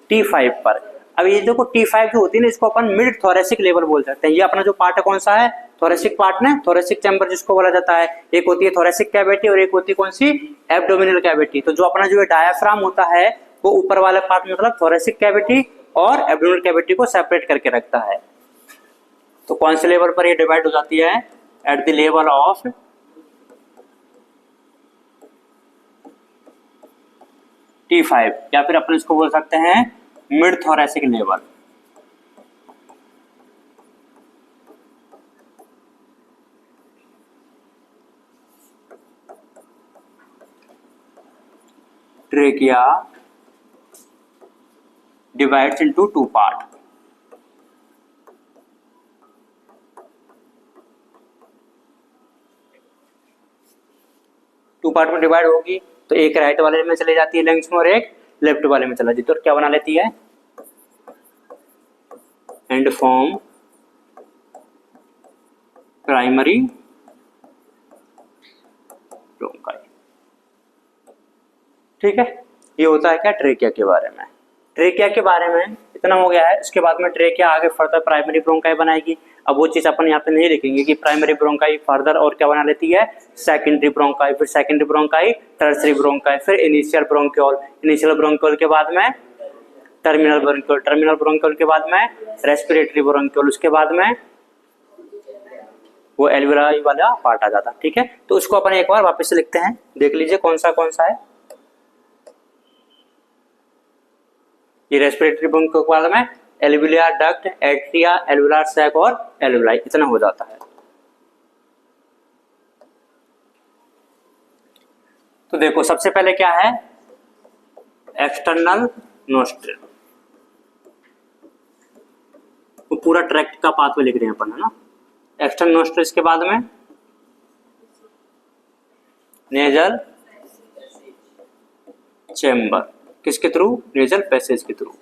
T5 पर। अब ये देखो T5 जो होती है ना, इसको अपन मिड थोरेसिक लेवल बोल सकते हैं। ये अपना जो पार्ट है कौन सा है? थोरेसिक पार्ट ना, थोरेसिक चैम्बर जिसको बोला जाता है। एक होती है थोरेसिक कैविटी और एक होती है कौन सी? Abdominal cavity. तो जो अपना जो डायाफ्राम होता है वो ऊपर वाले पार्ट में मतलब थोरेसिक कैविटी और एब्डोमिनल कैविटी को सेपरेट करके रखता है। तो कौन से लेवल पर ये डिवाइड हो जाती है? At the level of T5, या फिर अपन इसको बोल सकते हैं mid thoracic level. Trachea divides into 2 part. Two part में डिवाइड होगी तो एक राइट वाले में चले जाती है लंग्स में और एक लेफ्ट वाले में चला जाती है। तो क्या बना लेती है? And form primary bronchi. ठीक है, ये होता है क्या ट्रेकिया के बारे में। ट्रेकिया के बारे में इतना हो गया है। इसके बाद में ट्रेकिया आगे फर्दर प्राइमरी ब्रोंकाई बनाएगी। अब वो चीज अपन यहाँ पे नहीं लिखेंगे कि प्राइमरी ब्रोंकाई फर्दर और क्या बना लेती है? सेकेंडरी ब्रोंकाई, फिर सेकेंडरी ब्रोंकाई, टर्सरी ब्रोंकाई, फिर इनिशियल ब्रोंक्यूल, इनिशियल ब्रोंक्यूल के बाद में टर्मिनल ब्रोंक्यूल, टर्मिनल ब्रोंक्यूल के बाद में रेस्पिरेटरी ब्रोंक्यूल, उसके बाद में वो एल्वियोलाई वाला पार्ट आ जाता। ठीक है, तो उसको अपन एक बार वापस से लिखते हैं, देख लीजिए कौन सा है। ये रेस्पिरेटरी ब्रोंक्यूल के बाद में एल्वियोलार डक्ट, एट्रिया, एल्वियोलार सैक और एल्वियोलाई, इतना हो जाता है। तो देखो सबसे पहले क्या है? External nostril. तो पूरा ट्रैक्ट का पाथवे लिख रहे हैं अपन, है ना। एक्सटर्नल नोस्ट्रिल के बाद में नेजल चेम्बर, किसके थ्रू? नेजल पैसेज के थ्रू।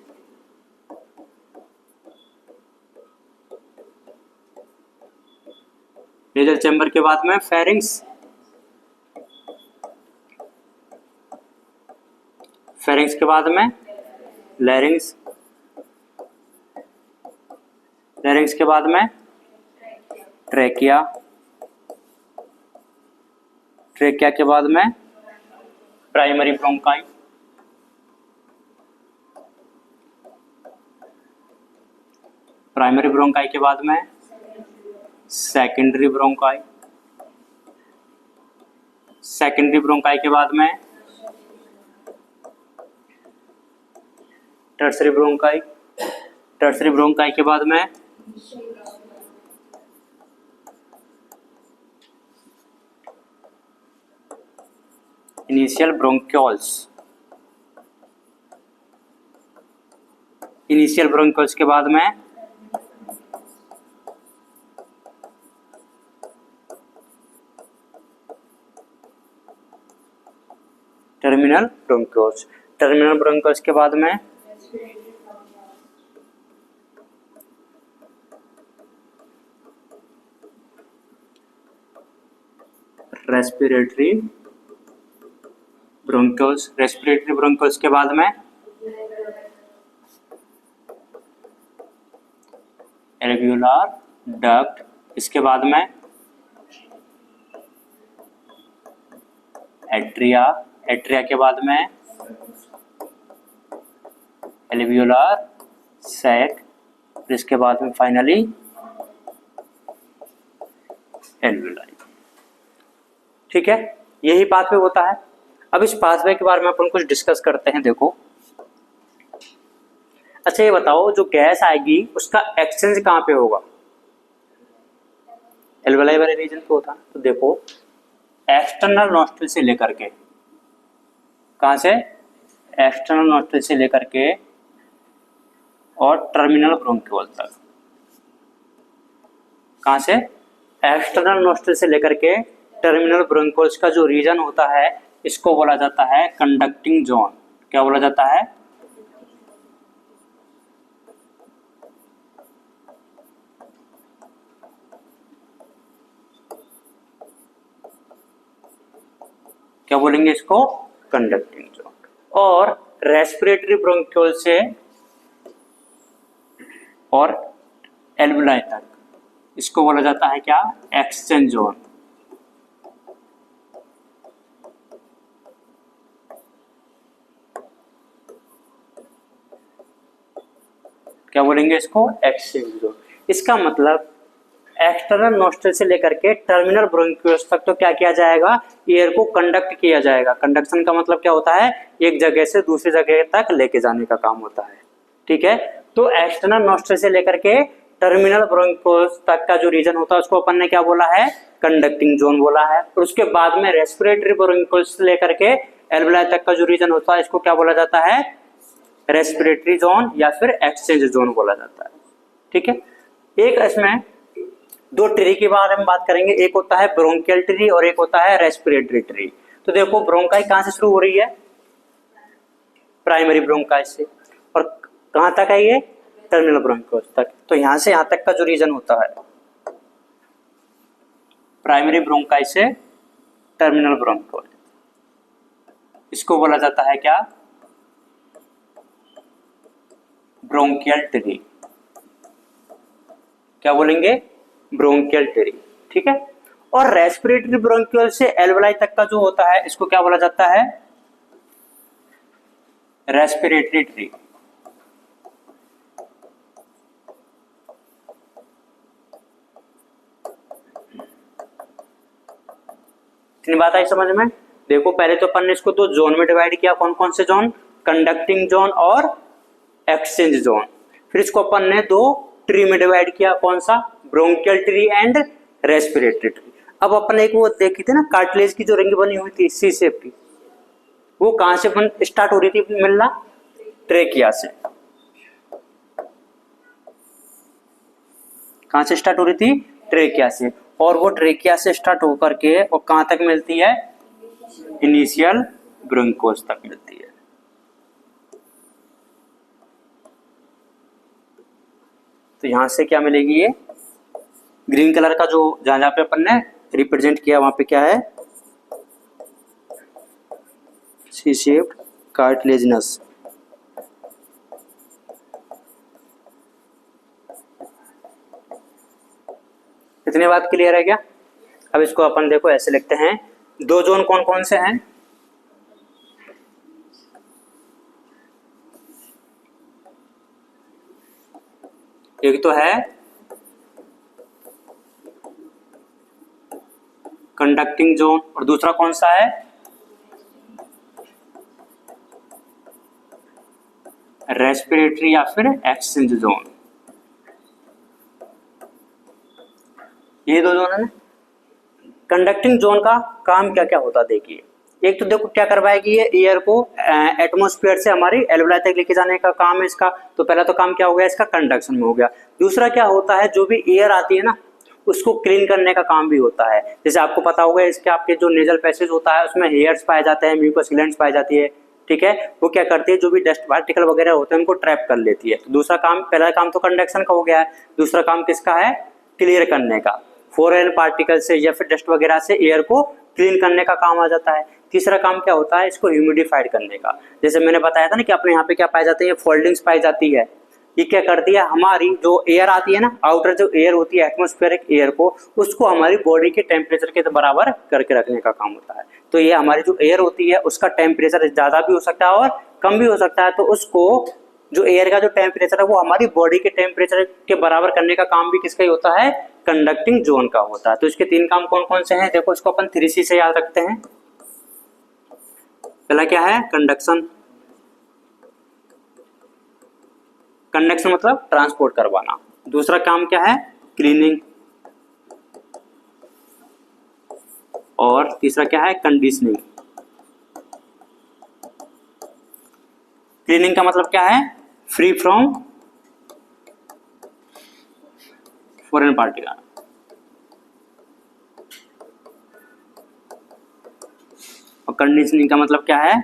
नेजल चेम्बर के बाद में फेरिंग्स, फेरिंग्स के बाद में लैरिंग्स, लैरिंग्स के बाद में ट्रेकिया, ट्रेकिया के बाद में प्राइमरी ब्रोंकाई, प्राइमरी ब्रोंकाई के बाद में सेकेंडरी ब्रोंकाई, सेकेंडरी ब्रोंकाई के बाद में टर्सरी ब्रोंकाई, टर्सरी ब्रोंकाई के बाद में इनिशियल ब्रोंक्यूल्स, इनिशियल ब्रोंक्यूल्स के बाद में टर्मिनल ब्रोंक्यूल्स, टर्मिनल ब्रोंक्यूल्स के बाद में रेस्पिरेटरी ब्रोंक्यूल्स, रेस्पिरेटरी ब्रोंक्यूल्स के बाद में एल्वियोलार डक्ट, इसके बाद में एट्रिया, एट्रिया के बाद में एल्वियोलार सैक, इसके बाद में फाइनली एल्वियोलाई। ठीक है, यही पाथवे होता है। अब इस पाथवे के बारे में अपन कुछ डिस्कस करते हैं। देखो अच्छा ये बताओ, जो गैस आएगी उसका एक्सचेंज कहाँ पे होगा? एल्वियोलाई वाले रीजन पे होता है। तो देखो एक्सटर्नल नॉस्ट्रिल से लेकर के, कहां से, एक्सटर्नल नॉस्ट्रिल से लेकर के और टर्मिनल ब्रोंक्यूल तक, कहां से, एक्सटर्नल नॉस्ट्रिल से लेकर के टर्मिनल ब्रोंक्यूल्स का जो रीजन होता है इसको बोला जाता है कंडक्टिंग जोन। क्या बोला जाता है, क्या बोलेंगे इसको, कंडक्टिंग जोन। और रेस्पिरेटरी ब्रोंक्यूल से और एल्वुलाई तक इसको बोला जाता है क्या, एक्सचेंज जोन। क्या बोलेंगे इसको, एक्सचेंज जोन। इसका मतलब एक्सटर्नल नॉस्ट्रिल से लेकर के टर्मिनल ब्रोंक्यूल्स तक तो क्या किया जाएगा, एयर को कंडक्ट किया जाएगा। कंडक्शन का मतलब क्या होता है, एक जगह से दूसरी जगह तक लेके जाने का काम होता है, ठीक है। तो एक्सटर्नल नॉस्ट्रिल से लेकर के टर्मिनल ब्रोंक्यूल्स तक का जो रीजन होता है उसको अपन ने क्या बोला है, कंडक्टिंग जोन बोला है। और उसके बाद में रेस्पिरेटरी ब्रोंक्यूल्स से लेकर के एल्वुलाई तक का जो रीजन होता है इसको क्या बोला जाता है, रेस्पिरेटरी जोन या फिर एक्सचेंज जोन बोला जाता है, ठीक है। एक इसमें दो ट्री के बारे में बात करेंगे, एक होता है ब्रोंकियल ट्री और एक होता है रेस्पिरेटरी ट्री। तो देखो ब्रोंकाई कहां से शुरू हो रही है, प्राइमरी ब्रोंकाई से, और कहां तक है ये, टर्मिनल ब्रोंक्यूल्स तक। तो यहां से यहां तक का जो रीजन होता है प्राइमरी ब्रोंकाई से टर्मिनल ब्रोंक्यूल, इसको बोला जाता है क्या, ब्रोंकियल ट्री। क्या बोलेंगे, ब्रोंकियल ट्री, ठीक है। और रेस्पिरेटरी ब्रोंक्यूल से एल्वुलाई तक का जो होता है इसको क्या बोला जाता है, रेस्पिरेटरी ट्री। इतनी बात आई समझ में। देखो पहले तो अपन ने इसको दो जोन में डिवाइड किया, कौन कौन से जोन, कंडक्टिंग जोन और एक्सचेंज जोन। फिर इसको अपन ने दो ट्री में डिवाइड किया, कौन सा, bronchial tree and respiratory tree. अब अपन एक वो देखी थी ना, कार्टिलेज की जो रिंग बनी हुई थी सी शेप की, वो कहां से स्टार्ट हो रही थी मिलना, ट्रेकिया से। कहां से स्टार्ट हो रही थी, ट्रेकिया से। और वो ट्रेकिया से स्टार्ट होकर के और कहां तक मिलती है, इनिशियल ब्रोंकोस तक मिलती है। तो यहां से क्या मिलेगी, ये ग्रीन कलर का जो जहां जहां पे अपन ने रिप्रेजेंट किया वहां पे क्या है, सी शेप्ड कार्टिलेजिनस। इतनी बात क्लियर है क्या। अब इसको अपन देखो ऐसे लिखते हैं, दो जोन कौन कौन से हैं, एक तो है कंडक्टिंग जोन और दूसरा कौन सा है, रेस्पिरेटरी या फिर एक्सचेंज जोन। ये दो जोन है ना। कंडक्टिंग जोन का काम क्या क्या होता है देखिए, एक तो देखो क्या करवाएगी ये, एयर को एटमॉस्फेयर से हमारी एल्वुलाई तक लेके जाने का काम है इसका। तो पहला तो काम क्या हो गया इसका, कंडक्शन में हो गया। दूसरा क्या होता है, जो भी एयर आती है ना उसको क्लीन करने का काम भी होता है। जैसे आपको पता होगा इसके आपके जो नेजल पैसेज होता है उसमें हेयर्स पाए जाते हैं, म्यूकस ग्लैंड्स पाई जाती है, ठीक है। वो क्या करती है, जो भी डस्ट पार्टिकल वगैरह होते हैं उनको ट्रैप कर लेती है। तो दूसरा काम, पहला काम तो कंडक्शन का हो गया है, दूसरा काम किसका है, क्लियर करने का, फॉरेन पार्टिकल से या फिर डस्ट वगैरह से एयर को क्लीन करने का काम आ जाता है। तीसरा काम क्या होता है, इसको ह्यूमिडिफाइड करने का। जैसे मैंने बताया था ना कि अपने यहाँ पे क्या पाई जाती है, फोल्डिंग्स पाई जाती है। ये क्या करती है, हमारी जो एयर आती है ना, आउटर जो एयर होती है एटमॉस्फेरिक एयर को, उसको हमारी बॉडी के टेम्परेचर के बराबर करके रखने का काम होता है। तो ये हमारी जो एयर होती है उसका टेम्परेचर ज्यादा भी हो सकता है और कम भी हो सकता है। तो उसको जो एयर का जो टेम्परेचर है वो हमारी बॉडी के टेम्परेचर के बराबर करने का काम भी किसका ही होता है, कंडक्टिंग जोन का होता है। तो इसके तीन काम कौन कौन से हैं, देखो इसको अपन 3C से याद रखते हैं। पहला क्या है, कंडक्शन। कंडक्शन मतलब ट्रांसपोर्ट करवाना। दूसरा काम क्या है, क्लीनिंग। और तीसरा क्या है, कंडीशनिंग। क्लीनिंग का मतलब क्या है, फ्री फ्रॉम फॉरेन पार्टिकल। और कंडीशनिंग का मतलब क्या है,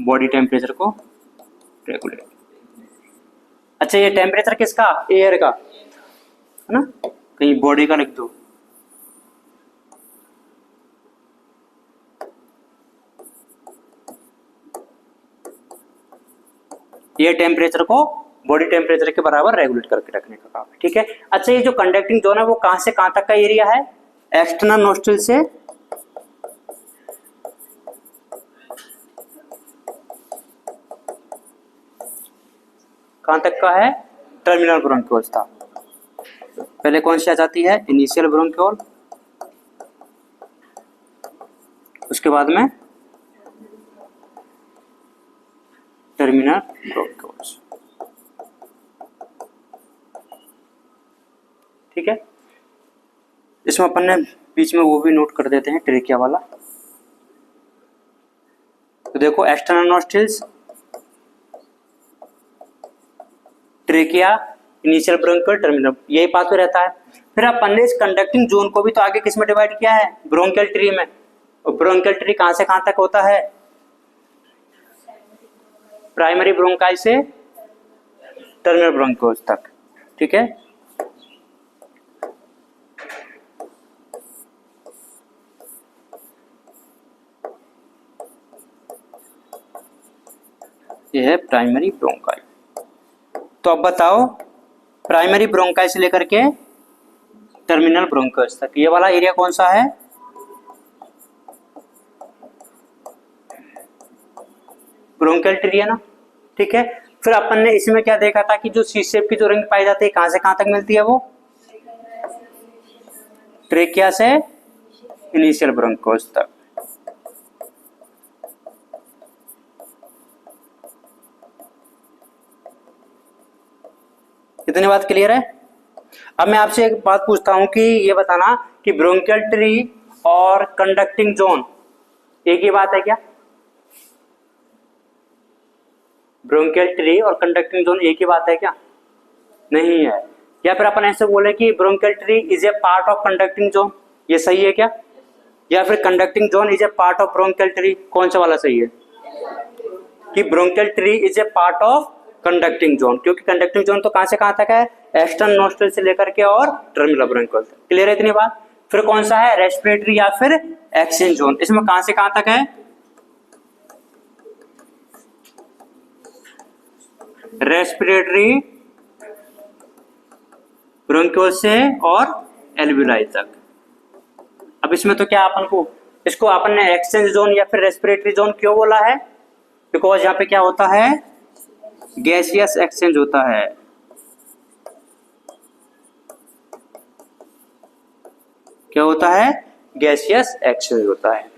बॉडी टेम्परेचर को रेगुलेट। अच्छा, ये टेम्परेचर किसका, एयर का है ना, कहीं बॉडी का लिख दो। ये टेम्परेचर को बॉडी टेम्परेचर के बराबर रेगुलेट करके रखने का काम है, ठीक है। अच्छा, ये जो कंडक्टिंग जोन है वो कहां से कहां तक का एरिया है, एक्सटर्नल नोस्ट्रिल से कहां तक का है, टर्मिनल ब्रोंक्यूल्स था। पहले कौन सी आ जाती है, इनिशियल ब्रोंक्यूल, उसके बाद में टर्मिनल ब्रोंक्यूल्स, ठीक है। इसमें अपन ने बीच में वो भी नोट कर देते हैं, ट्रेकिया वाला। तो देखो, external nostrils, trachea, initial bronchiole, terminal, यही पाथवे रहता है। फिर अपन ने इस कंडक्टिंग जोन को भी तो आगे किस में डिवाइड किया है, ब्रोंकियल ट्री में। और ब्रोंकियल ट्री कहां से कहां तक होता है, प्राइमरी ब्रोंकाई से टर्मिनल ब्रोंक्यूल्स तक, ठीक है। ये है प्राइमरी ब्रोंकाई। तो अब बताओ, प्राइमरी ब्रोंकाई से लेकर के टर्मिनल ब्रोंक्यूल्स तक ये वाला एरिया कौन सा है, ब्रोंकियल ट्री है ना, ठीक है। फिर अपन ने इसमें क्या देखा था कि जो सी शेप की जो रिंग पाई जाती है कहां से कहां तक मिलती है, वो ट्रेकिया से इनिशियल ब्रोंक्यूल्स तक। इतनी बात क्लियर है। अब मैं आपसे एक बात पूछता हूं कि ये बताना कि ब्रोंकियल ट्री और कंडक्टिंग जोन एक ही बात है क्या, ब्रोंकियल ट्री और कंडक्टिंग जोन एक ही बात है क्या, नहीं है। या फिर अपन ऐसे बोले कि bronchial tree is a part of conducting zone, ये सही है क्या, या फिर conducting zone is a part of bronchial tree, कौन सा वाला सही है, कि bronchial tree is a part of conducting zone, क्योंकि कंडक्टिंग जोन तो कहां से कहां तक है, एक्सटर्नल नोस्ट्रिल से लेकर के और टर्मिनल ब्रोंक्यूल तक। क्लियर है इतनी बात। फिर कौन सा है, रेस्पिरेटरी या फिर एक्सचेंज जोन, इसमें कहां से कहां तक है, रेस्पिरेटरी ब्रोंक्यूल से और एल्वियोलाई तक। अब इसमें तो क्या अपन को, इसको अपन ने एक्सचेंज जोन या फिर रेस्पिरेटरी जोन क्यों बोला है, बिकॉज यहाँ पे क्या होता है, गैसियस एक्सचेंज होता है। क्या होता है, गैसियस एक्सचेंज होता है।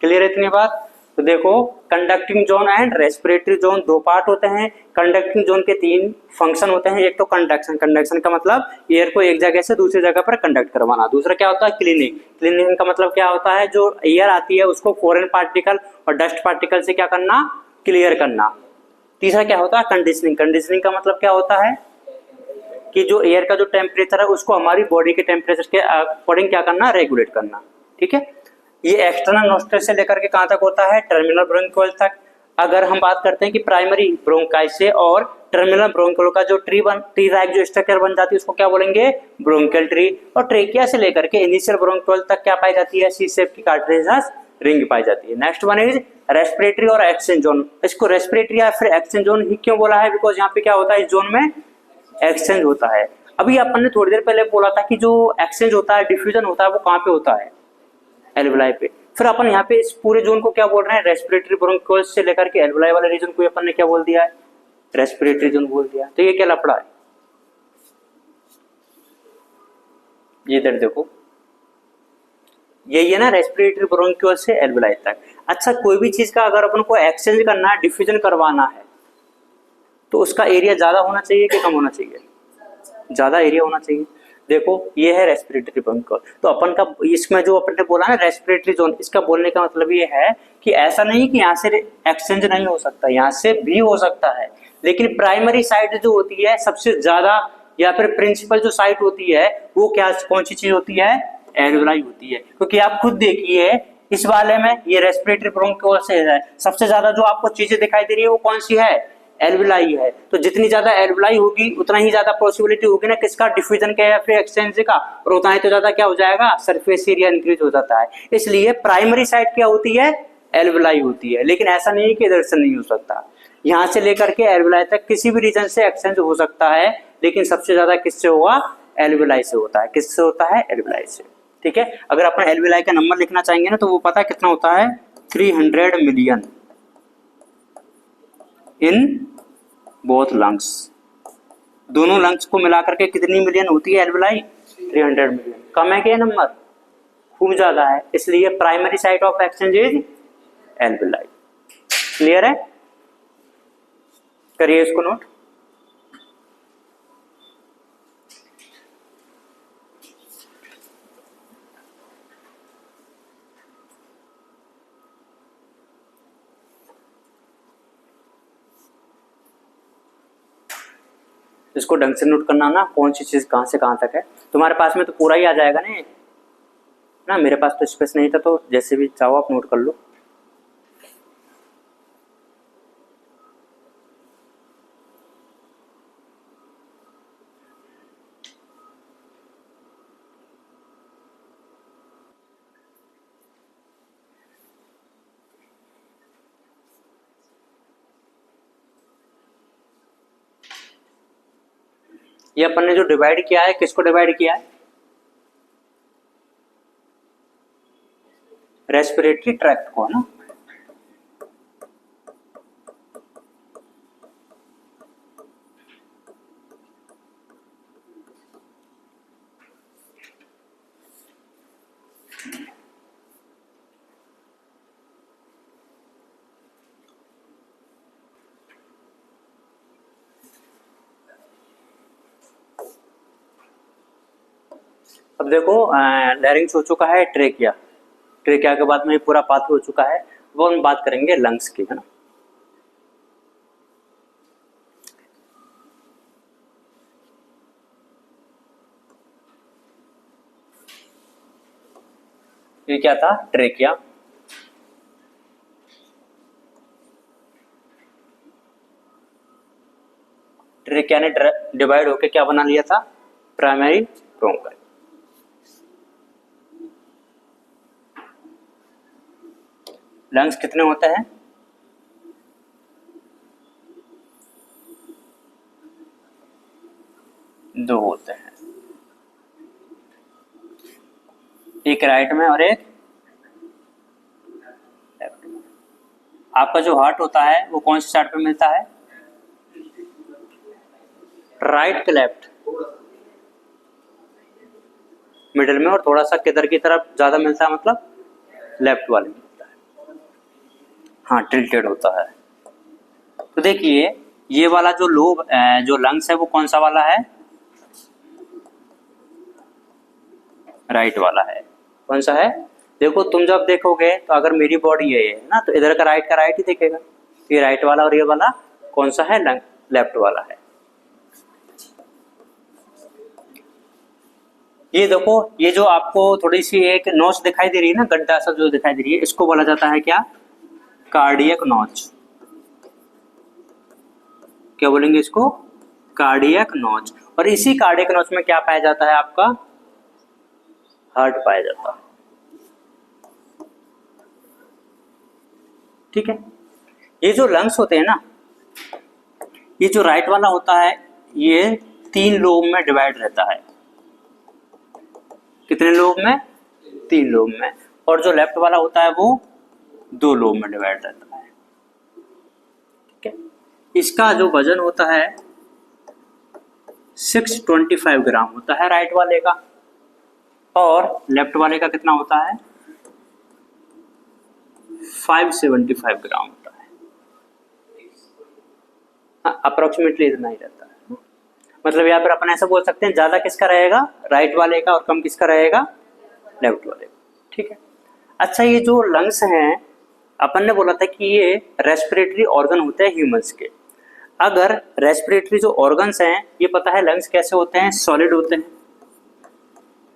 क्लियर है इतनी बात। तो देखो, conducting zone and respiratory zone दो पार्ट होते हैं। कंडक्टिंग जोन के तीन फंक्शन होते हैं। एक तो कंडक्शन, कंडक्शन का मतलब एयर को एक जगह से दूसरी जगह पर कंडक्ट करवाना। दूसरा क्या होता है, क्लीनिंग, क्लीनिंग का मतलब क्या होता है, जो एयर आती है उसको फॉरेन पार्टिकल और डस्ट पार्टिकल से क्या करना, क्लियर करना। तीसरा क्या होता है, कंडीशनिंग, कंडीशनिंग का मतलब क्या होता है कि जो एयर का जो टेम्परेचर है उसको हमारी बॉडी के टेम्परेचर के अकॉर्डिंग क्या करना, रेगुलेट करना, ठीक है। ये एक्सटर्नल नोस्ट्रिल से लेकर के कहां तक होता है, टर्मिनल ब्रोंक्यूल तक। अगर हम बात करते हैं कि प्राइमरी ब्रोंकाई से और टर्मिनल ब्रोंक्यूल का जो ट्री लाइक जो स्ट्रक्चर बन जाती है उसको क्या बोलेंगे, ब्रोंकियल ट्री। और ट्रेकिया से लेकर के इनिशियल ब्रोंक्यूल तक क्या पाई जाती है, सी शेप की कार्टिलेजिनस रिंग पाई जाती है। नेक्स्ट वन इज रेस्पिरेटरी और एक्सचेंज जोन। इसको रेस्पिरेटरी या फिर एक्सचेंज जोन ही क्यों बोला है, बिकॉज यहाँ पे क्या होता है, इस जोन में एक्सचेंज होता है। अभी अपन ने थोड़ी देर पहले बोला था कि जो एक्सचेंज होता है, डिफ्यूजन होता है, वो कहाँ पे होता है, एल्वियोलाई पे। फिर अपन यहाँ पे इस पूरे जोन को क्या बोल रहे हैं, रेस्पिरेटरी ब्रोंक्यूल्स से लेकर के एल्वियोलाई वाले रीजन को अपन ने क्या बोल दिया है, रेस्पिरेटरी जोन बोल दिया। तो ये क्या लफड़ा है, ये इधर देखो, यही है ना, रेस्पिरेटरी ब्रोंक्यूल से एल्वियोलाई तक। अच्छा, कोई भी चीज का अगर अपन को एक्सचेंज करना है, डिफ्यूजन करवाना है, तो उसका एरिया ज्यादा होना चाहिए कि कम होना चाहिए, ज़्यादा एरिया होना चाहिए। देखो ये है रेस्पिरेटरी ब्रोंकियल, तो अपन का इसमें जो अपन ने बोला ना रेस्पिरेटरी जोन, इसका बोलने का मतलब ये है कि ऐसा नहीं कि यहाँ से एक्सचेंज नहीं हो सकता, यहाँ से भी हो सकता है, लेकिन प्राइमरी साइट जो होती है सबसे ज्यादा या फिर प्रिंसिपल जो साइट होती है वो क्या कौन सी चीज होती है, एल्विलाई होती है। क्योंकि आप खुद देखिए इस वाले में ये रेस्पिरेटरी ब्रोंकियल से है, सबसे ज्यादा जो आपको चीजें दिखाई दे रही है वो कौन सी है, एल्विलाई है। तो जितनी ज्यादा एल्विलाई होगी उतना ही ज्यादा पॉसिबिलिटी होगी ना किसका, डिफ्यूजन का या फिर एक्सचेंज का, और उतना ही तो ज्यादा क्या हो जाएगा, सरफेस एरिया इंक्रीज हो जाता है। इसलिए प्राइमरी साइट क्या होती है, एल्विलाई होती है। लेकिन ऐसा नहीं है कि इधर से नहीं हो सकता, यहाँ से लेकर के एल्विलाई तक किसी भी रीजन से एक्सचेंज हो सकता है, लेकिन सबसे ज्यादा किससे होगा, एल्विलाई से होता है। किससे होता है, एल्विलाई से। ठीक है, अगर अपन एल्विलाई का नंबर लिखना चाहेंगे ना तो वो पता है कितना होता है, 300 मिलियन इन बोथ लंग्स। दोनों लंग्स को मिलाकर के कितनी मिलियन होती है एल्विलाई, 300 मिलियन। कम है क्या नंबर, खूब ज्यादा है, इसलिए primary site of exchange is alveoli. Clear है, करिए इसको नोट। इसको ढंग से नोट करना ना, कौन सी चीज कहां से कहां तक है। तुम्हारे पास में तो पूरा ही आ जाएगा ना, मेरे पास तो स्पेस नहीं था, तो जैसे भी चाहो आप नोट कर लो। ये अपन ने जो डिवाइड किया है, किसको डिवाइड किया है, रेस्पिरेटरी ट्रैक्ट को ना। अब देखो लैरिंग्स हो चुका है, ट्रेकिया, ट्रेकिया के बाद में पूरा पाथ हो चुका है। वो हम बात करेंगे लंग्स की, है ना। ये क्या था, ट्रेकिया। ट्रेकिया ने डिवाइड होकर क्या बना लिया था, प्राइमरी ब्रोंकाई। लंग्स कितने होते हैं, दो होते हैं, एक राइट में और एक लेफ्ट में। आपका जो हार्ट होता है वो कौन सी साइड पे मिलता है, राइट के लेफ्ट, मिडिल में, और थोड़ा सा किधर की तरफ ज्यादा मिलता है, मतलब लेफ्ट वाले में मिलता है। हाँ, टिल्टेड होता है। तो देखिए ये वाला जो लोब जो लंग्स है वो कौन सा वाला है, राइट वाला है। कौन सा है, देखो तुम जब देखोगे तो अगर मेरी बॉडी ये है ना, तो इधर का राइट ही दिखेगा। ये राइट वाला और ये वाला कौन सा है, लंग लेफ्ट वाला है। ये देखो, ये जो आपको थोड़ी सी एक नोच दिखाई दे रही है ना, गड्ढा सा जो दिखाई दे रही है, इसको बोला जाता है क्या, कार्डियक नोच। क्या बोलेंगे इसको, कार्डियक नोच। और इसी कार्डियक नोच में क्या पाया जाता है, आपका हार्ट पाया जाता है। ठीक है, ये जो लंग्स होते हैं ना, ये जो राइट वाला होता है ये 3 लोब में डिवाइड रहता है। कितने लोब में, 3 लोब में। और जो लेफ्ट वाला होता है वो 2 लोब में डिवाइड रहता है। ठीक है, इसका जो वजन होता है 625 ग्राम होता है राइट वाले का, और लेफ्ट वाले का कितना होता है, 575 ग्राम होता है। अप्रोक्सीमेटली इतना ही रहता है। मतलब यहाँ पर अपन ऐसा बोल सकते हैं ज्यादा किसका रहेगा, राइट वाले का, और कम किसका रहेगा, लेफ्ट वाले का। ठीक है। अच्छा, ये जो लंग्स हैं अपन ने बोला था कि ये रेस्पिरेटरी ऑर्गन होते हैं ह्यूमंस के। अगर रेस्पिरेटरी जो ऑर्गन्स हैं, ये पता है लंग्स कैसे होते हैं, सॉलिड होते हैं।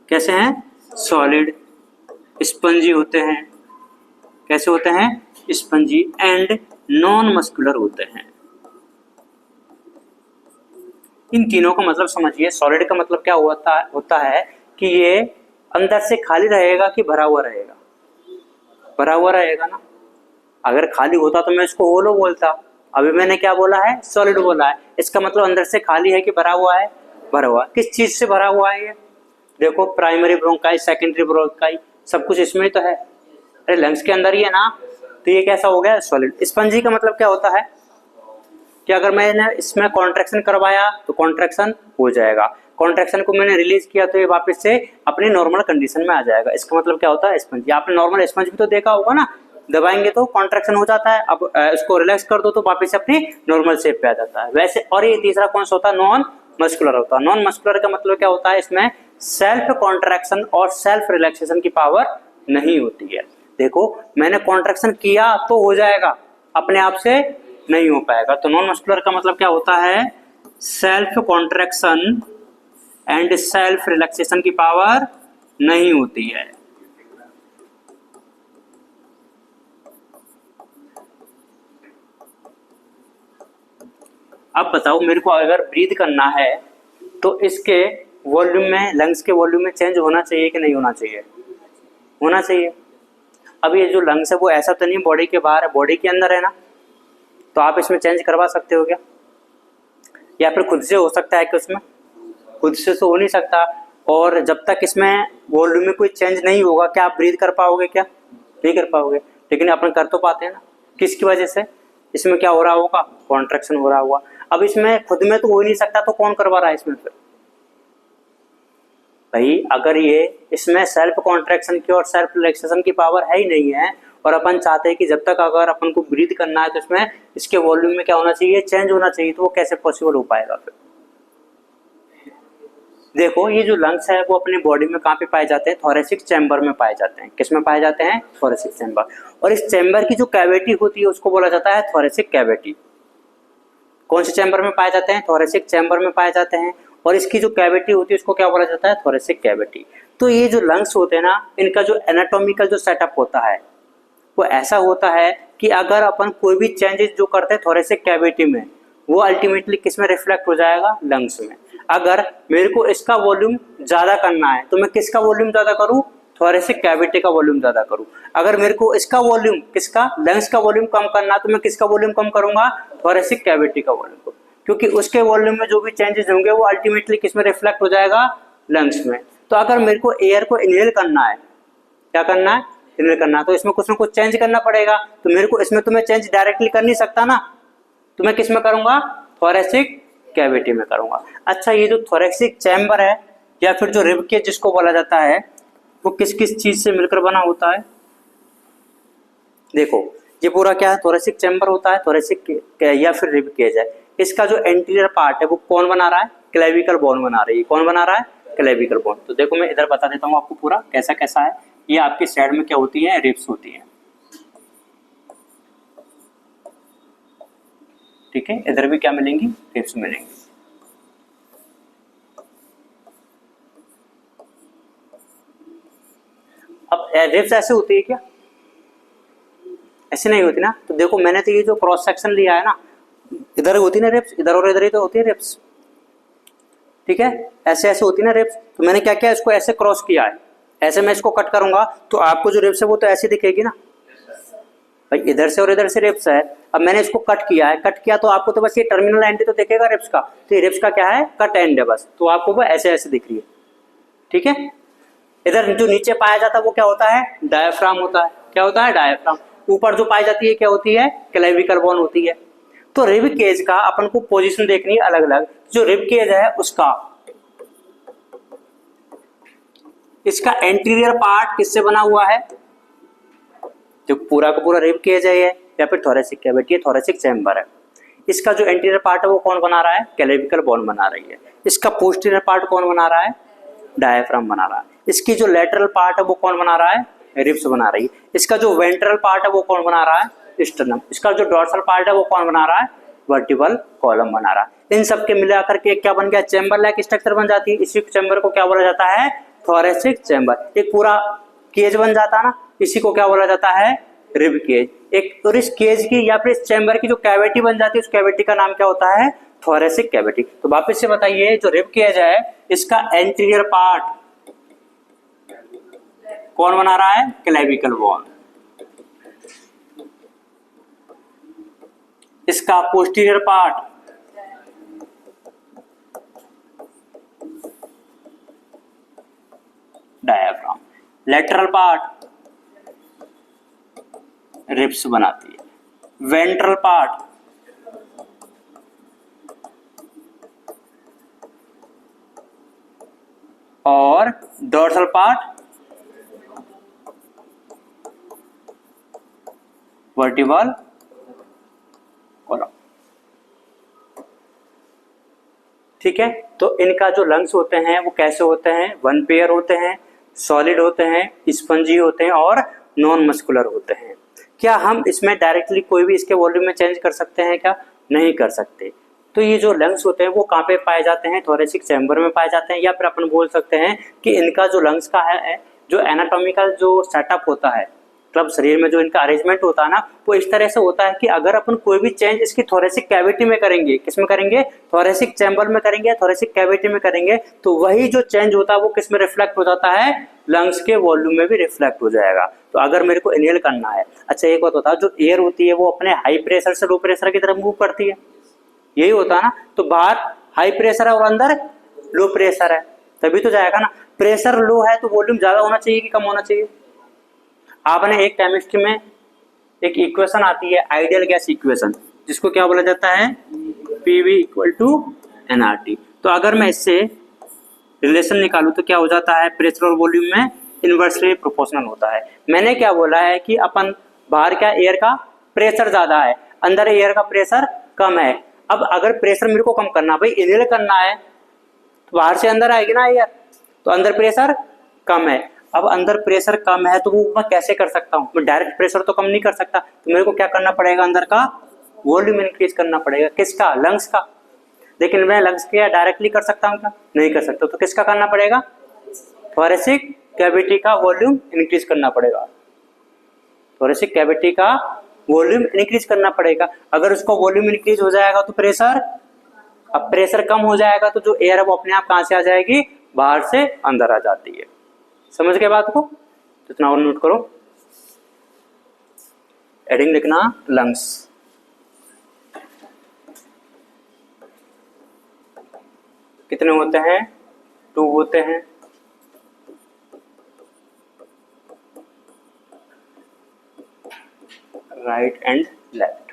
कैसे हैं, सॉलिड, स्पंजी होते हैं। कैसे होते हैं, स्पंजी, एंड नॉन मस्कुलर होते हैं। इन तीनों का मतलब समझिए। सॉलिड का मतलब क्या होता है कि ये अंदर से खाली रहेगा कि भरा हुआ रहेगा, भरा हुआ रहेगा ना। अगर खाली होता तो मैं इसको होलो बोलता, अभी मैंने क्या बोला है, सॉलिड बोला है। इसका मतलब अंदर से खाली है कि भरा हुआ है, भरा हुआ। किस चीज से भरा हुआ है ये, देखो प्राइमरी ब्रोंकाई, सेकेंडरी ब्रोंकाई, सब कुछ इसमें तो है। अरे लंग्स के अंदर ही है ना, तो ये कैसा हो गया, सॉलिड। स्पंजी का मतलब क्या होता है कि अगर मैंने इसमें कॉन्ट्रैक्शन करवाया तो कॉन्ट्रैक्शन हो जाएगा, कॉन्ट्रैक्शन को मैंने रिलीज किया तो ये वापस से अपनी नॉर्मल कंडीशन में आ जाएगा। इसका मतलब क्या होता है, स्पंज। आपने नॉर्मल स्पंज भी तो देखा होगा ना, दबाएंगे तो कॉन्ट्रैक्शन हो जाता है, अब इसको रिलैक्स कर दो तो वापस से अपनी नॉर्मल शेप पे आ जाता है। वैसे, और ये तीसरा कौन सा होता है, नॉन मस्कुलर होता है। नॉन मस्कुलर का मतलब क्या होता है, इसमें सेल्फ कॉन्ट्रैक्शन और सेल्फ रिलैक्सेशन की पावर नहीं होती है। देखो मैंने कॉन्ट्रैक्शन किया तो हो जाएगा, अपने आप से नहीं हो पाएगा। तो नॉन मस्कुलर का मतलब क्या होता है, self contraction and self relaxation की पावर नहीं होती है। अब बताओ मेरे को, अगर ब्रीथ करना है तो इसके वॉल्यूम में, लंग्स के वॉल्यूम में चेंज होना चाहिए कि नहीं होना चाहिए, होना चाहिए। अब ये जो लंग्स है वो ऐसा तो नहीं बॉडी के बाहर है, बॉडी के अंदर है ना, तो आप इसमें चेंज करवा सकते हो क्या, या फिर खुद से हो सकता है कि उसमें, खुद से तो हो नहीं सकता। और जब तक इसमें वॉल्यूम में कोई चेंज नहीं होगा, क्या आप ब्रीथ कर पाओगे, क्या नहीं कर पाओगे। लेकिन अपन कर तो पाते हैं ना, किसकी वजह से, इसमें क्या हो रहा होगा, कॉन्ट्रैक्शन हो रहा होगा। अब इसमें खुद में तो हो ही नहीं सकता, तो कौन करवा रहा है इसमें फिर, भाई अगर ये इसमें सेल्फ कॉन्ट्रैक्शन की और सेल्फ रिलैक्सेशन की पावर है ही नहीं है, और अपन चाहते हैं कि जब तक अगर अपन को ब्रीथ करना है तो इसमें इसके वॉल्यूम में क्या होना चाहिए, चेंज होना चाहिए, तो वो कैसे पॉसिबल हो पाएगा फिर। देखो ये जो लंग्स है वो अपनी बॉडी में कहाँ पे पाए जाते हैं, थोरेसिक चैम्बर में पाए जाते हैं। किस में पाए जाते हैं, थोरेसिक चैम्बर। और इस चैम्बर की जो कैविटी होती है उसको बोला जाता है थोरेसिक कैविटी। कौन से चैम्बर में पाए जाते हैं, थोरेसिक चैम्बर में पाए जाते हैं। और इसकी जो कैविटी होती है उसको क्या बोला जाता है, थोरेसिक कैविटी। तो ये जो लंग्स होते हैं ना, इनका जो एनाटॉमिकल जो सेटअप होता है वो ऐसा होता है कि अगर अपन कोई भी चेंजेस जो करते हैं थोरेसिक कैविटी में, वो अल्टीमेटली किस में रिफ्लेक्ट हो जाएगा, लंग्स में। अगर मेरे को इसका वॉल्यूम ज्यादा करना है तो मैं किसका वॉल्यूम ज्यादा करूं, थोरेसिक कैविटी का वॉल्यूम ज्यादा करूं। अगर मेरे को इसका वॉल्यूम, किसका, लंग्स का वॉल्यूम कम करना है तो मैं किसका वॉल्यूम कम करूंगा, थोरेसिक कैविटी का वॉल्यूम, क्योंकि उसके वॉल्यूम में जो भी चेंजेस होंगे वो अल्टीमेटली किस में रिफ्लेक्ट हो जाएगा, लंग्स में। तो अगर मेरे को एयर को इनहेल करना है, क्या करना है, इनहेल करना है, तो इसमें कुछ ना कुछ चेंज करना पड़ेगा। तो मेरे को इसमें तो मैं चेंज डायरेक्टली कर नहीं सकता ना, तो मैं किस में करूंगा, थोरेसिक कैविटी में करूंगा। अच्छा, ये जो थोरेसिक चैम्बर है या फिर जो रिब केज जिसको बोला जाता है, वो किस किस चीज से मिलकर बना होता है। देखो ये पूरा क्या है, थोरेसिक चैम्बर होता है, थोरेसिक या फिर रिब केज है। इसका जो एंटीरियर पार्ट है वो कौन बना रहा है, क्लेविकल बोन बना रही है। कौन बना रहा है, क्लेविकल बोन। तो देखो मैं इधर बता देता हूँ आपको पूरा कैसा कैसा है। ये आपकी साइड में क्या होती है, रिब्स होती है, ठीक है। इधर भी क्या मिलेंगी, रिब्स मिलेंगी। अब रिब्स ऐसे होती है क्या, ऐसे नहीं होती ना। तो देखो मैंने तो ये जो क्रॉस सेक्शन लिया है ना, इधर होती ना रिब्स, इधर और इधर ही तो होती है रिब्स, ठीक है। ऐसे ऐसे होती ना रिब्स। तो मैंने क्या किया, इसको ऐसे क्रॉस किया है, ऐसे मैं इसको कट करूंगा तो आपको जो रिब्स है वो तो ऐसे दिखेगी ना, भाई इधर से और इधर से रिब्स है। अब मैंने इसको कट किया है, कट किया तो आपको तो बस ये टर्मिनल एंड तो दिखेगा रिब्स का, तो ये रिब्स का क्या है, कट एंड है बस, तो आपको वो ऐसे ऐसे दिख रही है, ठीक है। इधर जो नीचे पाया जाता है वो क्या होता है, डायफ्राम होता है। क्या होता है, डायफ्राम। ऊपर जो पाई जाती है क्या होती है, क्लेविकल बोन होती है। तो रिब केज का अपन को पोजीशन देखनी है अलग अलग। जो रिब केज है उसका, इसका एंटीरियर पार्ट किससे बना हुआ है, जो पूरा का पूरा रिब केज है ये, या फिर थोरेसिक कैविटी है, थोरेसिक चैम्बर है। इसका जो एंटीरियर पार्ट है वो कौन बना रहा है, क्लेविकल बोन बना रही है। इसका पोस्टीरियर पार्ट कौन बना रहा है, डायफ्राम बना रहा है। इसकी जो लेटरल पार्ट है वो कौन बना रहा है, रिब्स बना रही है। इसका जो वेंट्रल पार्ट है वो कौन बना रहा है, स्टर्नम। इसका जो डॉर्सल पार्ट है वो कौन बना रहा है, वर्टिबल कॉलम बना रहा है। इन सब के मिलाकर के क्या बन गया, चैम्बर लाइक स्ट्रक्चर बन जाती है। इसी चैम्बर को क्या बोला जाता है, थोरेसिक चैम्बर। एक पूरा केज बन जाता है ना, इसी को क्या बोला जाता है, रिब केज। एक और इस केज की या फिर इस चैम्बर की जो कैविटी बन जाती है, उस कैविटी का नाम क्या होता है, थोरेसिक कैविटी। तो वापस से बताइए, जो रिब केज है इसका एंटीरियर पार्ट कौन बना रहा है, क्लेविकल बोन। इसका posterior part diaphragm. Lateral part ribs बनाती है। वेंट्रल पार्ट और डॉर्सल पार्ट वर्टिबल कॉलम। ठीक है, तो इनका जो लंग्स होते हैं वो कैसे होते हैं, वन पेयर होते हैं, सॉलिड होते हैं, स्पंजी होते हैं और नॉन मस्कुलर होते हैं। क्या हम इसमें डायरेक्टली कोई भी इसके वॉल्यूम में चेंज कर सकते हैं क्या, नहीं कर सकते। तो ये जो लंग्स होते हैं वो कहाँ पे पाए जाते हैं, थोरेसिक चैम्बर में पाए जाते हैं। या फिर अपन बोल सकते हैं कि इनका जो लंग्स का है, जो एनाटॉमिकल जो सेटअप होता है, मतलब शरीर में जो इनका अरेंजमेंट होता है ना, वो इस तरह से होता है कि अगर अपन कोई भी चेंज इसकी थोरेसिक कैविटी में करेंगे, किसमें करेंगे, थोरेसिक चैम्बर में करेंगे, थोरेसिक कैविटी में करेंगे, तो वही जो चेंज होता है वो किस में रिफ्लेक्ट हो जाता है, लंग्स के वॉल्यूम में भी रिफ्लेक्ट हो जाएगा। तो अगर मेरे को इनहेल करना है, अच्छा एक बात बताओ, जो एयर होती है वो अपने हाई प्रेशर से लो प्रेशर की तरफ मूव करती है, यही होता है ना। तो बाहर हाई प्रेशर है और अंदर लो प्रेशर है, तभी तो जाएगा ना। प्रेशर लो है तो वॉल्यूम ज्यादा होना चाहिए कि कम होना चाहिए। आपने एक केमिस्ट्री में एक इक्वेशन आती है, आइडियल गैस इक्वेशन, जिसको क्या बोला जाता है, PV = nRT। तो अगर मैं इससे रिलेशन निकालूं तो क्या हो जाता है, प्रेशर और वॉल्यूम में इनवर्सली प्रोपोर्शनल होता है। मैंने क्या बोला है कि अपन बाहर का एयर का प्रेशर ज्यादा है, अंदर एयर का प्रेशर कम है। अब अगर प्रेशर मेरे को कम करना, भाई इनहेल करना है, तो बाहर से अंदर आएगी ना एयर, तो अंदर प्रेशर कम है। अब अंदर प्रेशर कम है तो वो मैं कैसे कर सकता हूँ, मैं डायरेक्ट प्रेशर तो कम नहीं कर सकता, तो मेरे को क्या करना पड़ेगा, अंदर का वॉल्यूम इंक्रीज करना पड़ेगा। किसका, लंग्स का। लेकिन मैं लंग्स के डायरेक्टली कर सकता हूँ क्या, नहीं कर सकता। तो किसका करना पड़ेगा, थोरेसिक कैविटी का वॉल्यूम इंक्रीज करना पड़ेगा, थोरेसिक कैविटी का वॉल्यूम इंक्रीज करना पड़ेगा। अगर उसका वॉल्यूम इंक्रीज हो जाएगा तो प्रेशर, अब प्रेशर कम हो जाएगा तो जो एयर है वो अपने आप कहां से आ जाएगी, बाहर से अंदर आ जाती है। समझ गए बात को, तो इतना और नोट करो। हेडिंग लिखना लंग्स। कितने होते हैं, 2 होते हैं। Right and left.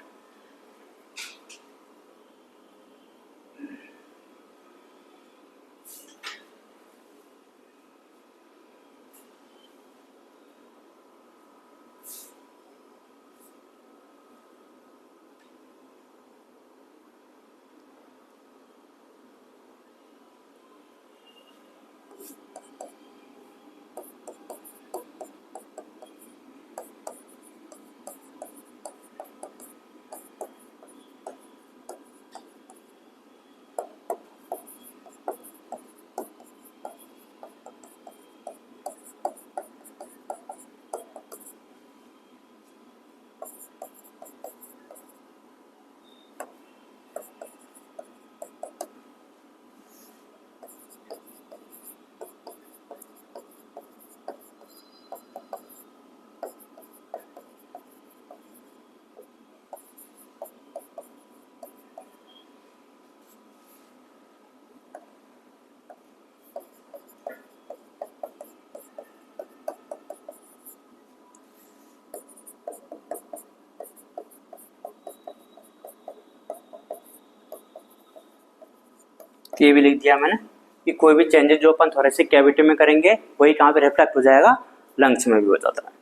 ये भी लिख दिया मैंने कि कोई भी चेंजेस जो अपन थोरेसिक कैविटी में करेंगे वही कहाँ पे रिफ्लेक्ट हो जाएगा, लंग्स में भी हो जाता है।